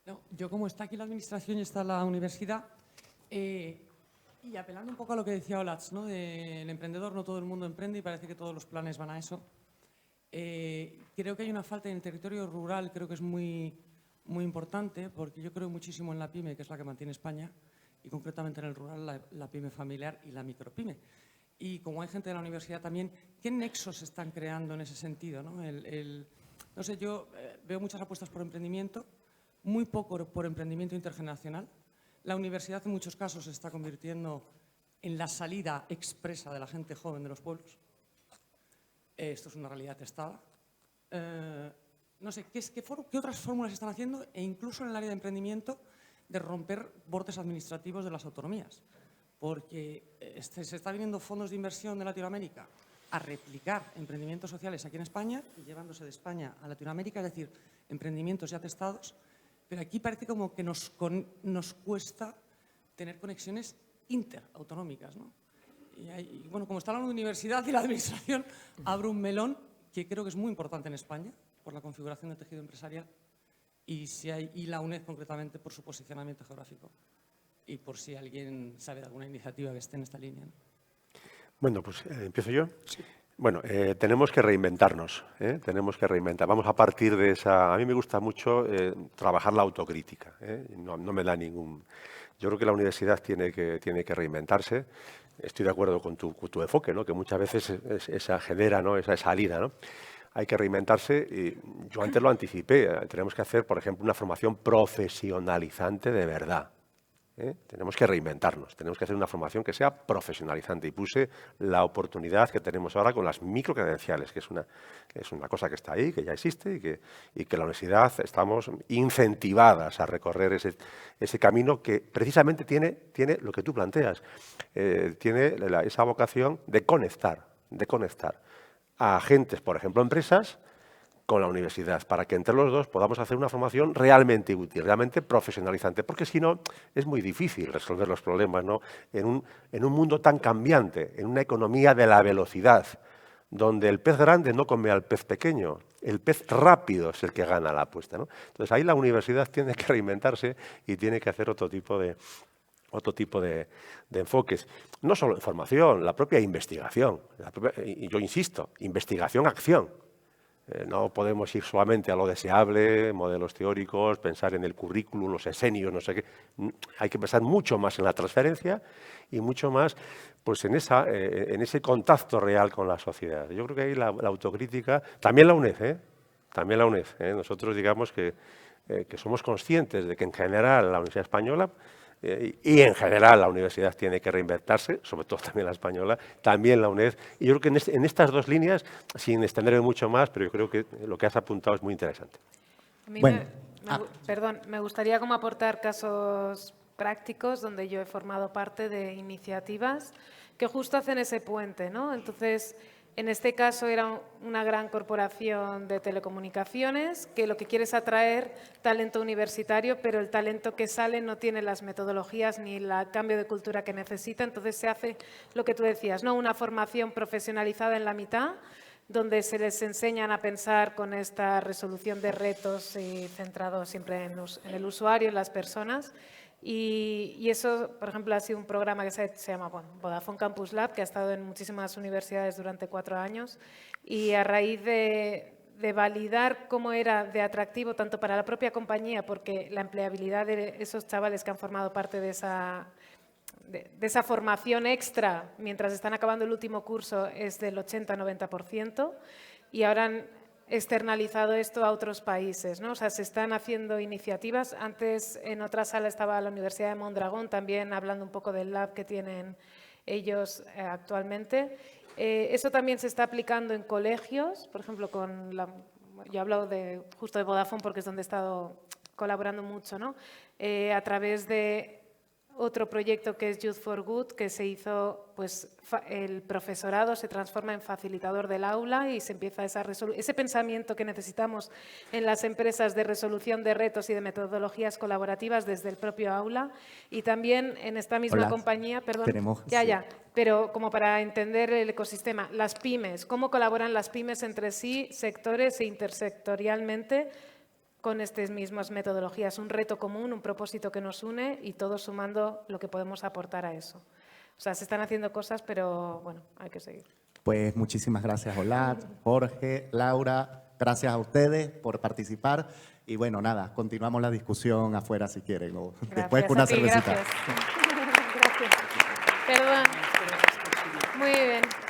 No, yo, como está aquí la administración y está la universidad, y apelando un poco a lo que decía Olatz, ¿no? Del emprendedor, no todo el mundo emprende y parece que todos los planes van a eso. Creo que hay una falta en el territorio rural, creo que es muy importante, porque yo creo muchísimo en la pyme, que es la que mantiene España, y concretamente en el rural la pyme familiar y la micropyme. Y como hay gente de la universidad también, ¿qué nexos se están creando en ese sentido, ¿no? No sé, yo veo muchas apuestas por emprendimiento, muy poco por emprendimiento intergeneracional. La universidad en muchos casos se está convirtiendo en la salida expresa de la gente joven de los pueblos. Esto es una realidad testada. No sé, ¿qué otras fórmulas se están haciendo? E incluso en el área de emprendimiento, de romper bordes administrativos de las autonomías. Porque se está viniendo fondos de inversión de Latinoamérica a replicar emprendimientos sociales aquí en España y llevándose de España a Latinoamérica, es decir, emprendimientos ya testados. Pero aquí parece como que nos cuesta tener conexiones interautonómicas, ¿no? Y bueno, como está la universidad y la administración, abre un melón que creo que es muy importante en España por la configuración del tejido empresarial y la UNED concretamente por su posicionamiento geográfico y por si alguien sabe de alguna iniciativa que esté en esta línea, ¿no? Bueno, pues empiezo yo. Sí. Bueno, tenemos que reinventarnos, tenemos que reinventar. Vamos a partir de esa... A mí me gusta mucho trabajar la autocrítica, no me da ningún... Yo creo que la universidad tiene que reinventarse. Estoy de acuerdo con tu enfoque, ¿no? Que muchas veces esa genera, ¿no? esa salida, ¿no? Hay que reinventarse y yo antes lo anticipé. Tenemos que hacer, por ejemplo, una formación profesionalizante de verdad. Tenemos que reinventarnos, tenemos que hacer una formación que sea profesionalizante y puse la oportunidad que tenemos ahora con las microcredenciales, que es una cosa que está ahí, que ya existe y que la universidad estamos incentivadas a recorrer ese camino que precisamente tiene lo que tú planteas, tiene esa vocación de conectar a agentes, por ejemplo, empresas, con la universidad, para que entre los dos podamos hacer una formación realmente útil, realmente profesionalizante, porque si no es muy difícil resolver los problemas, ¿no? En un mundo tan cambiante, en una economía de la velocidad, donde el pez grande no come al pez pequeño, el pez rápido es el que gana la apuesta, ¿no? Entonces ahí la universidad tiene que reinventarse y tiene que hacer otro tipo de enfoques. No solo en formación, la propia investigación. Y yo insisto, investigación-acción. No podemos ir solamente a lo deseable, modelos teóricos, pensar en el currículum, los esenios, no sé qué. Hay que pensar mucho más en la transferencia y mucho más pues, en ese contacto real con la sociedad. Yo creo que ahí la autocrítica, también la UNED, también la UNED. Nosotros digamos que somos conscientes de que en general la Universidad Española y en general la universidad tiene que reinventarse, sobre todo también la española, también la UNED. Y yo creo que en estas dos líneas, sin extenderme mucho más, pero yo creo que lo que has apuntado es muy interesante. A mí Bueno, me gustaría como aportar casos prácticos donde yo he formado parte de iniciativas que justo hacen ese puente, ¿no? Entonces, en este caso era una gran corporación de telecomunicaciones que lo que quiere es atraer talento universitario, pero el talento que sale no tiene las metodologías ni el cambio de cultura que necesita. Entonces se hace lo que tú decías, ¿no? Una formación profesionalizada en la mitad, donde se les enseñan a pensar con esta resolución de retos y centrado siempre en el usuario, en las personas. Y eso, por ejemplo, ha sido un programa que se llama Vodafone Campus Lab, que ha estado en muchísimas universidades durante 4 años. Y a raíz de validar cómo era de atractivo tanto para la propia compañía, porque la empleabilidad de esos chavales que han formado parte de esa formación extra mientras están acabando el último curso es del 80-90%. Y ahora externalizado esto a otros países, ¿no? O sea, se están haciendo iniciativas. Antes en otra sala estaba la Universidad de Mondragón también hablando un poco del lab que tienen ellos actualmente. Eso también se está aplicando en colegios, por ejemplo, yo hablo justo de Vodafone porque es donde he estado colaborando mucho, ¿no? A través de otro proyecto que es Youth for Good, que se hizo, pues el profesorado se transforma en facilitador del aula y se empieza ese pensamiento que necesitamos en las empresas de resolución de retos y de metodologías colaborativas desde el propio aula. Y también en esta misma compañía, perdón, pero como para entender el ecosistema, las pymes, cómo colaboran las pymes entre sí, sectores e intersectorialmente, con estas mismas metodologías, un reto común, un propósito que nos une y todos sumando lo que podemos aportar a eso. O sea, se están haciendo cosas, pero bueno, hay que seguir. Pues muchísimas gracias, Olat, Jorge, Laura, gracias a ustedes por participar y bueno, nada, continuamos la discusión afuera si quieren o después con una cervecita. Gracias. Gracias. Perdón. Muy bien.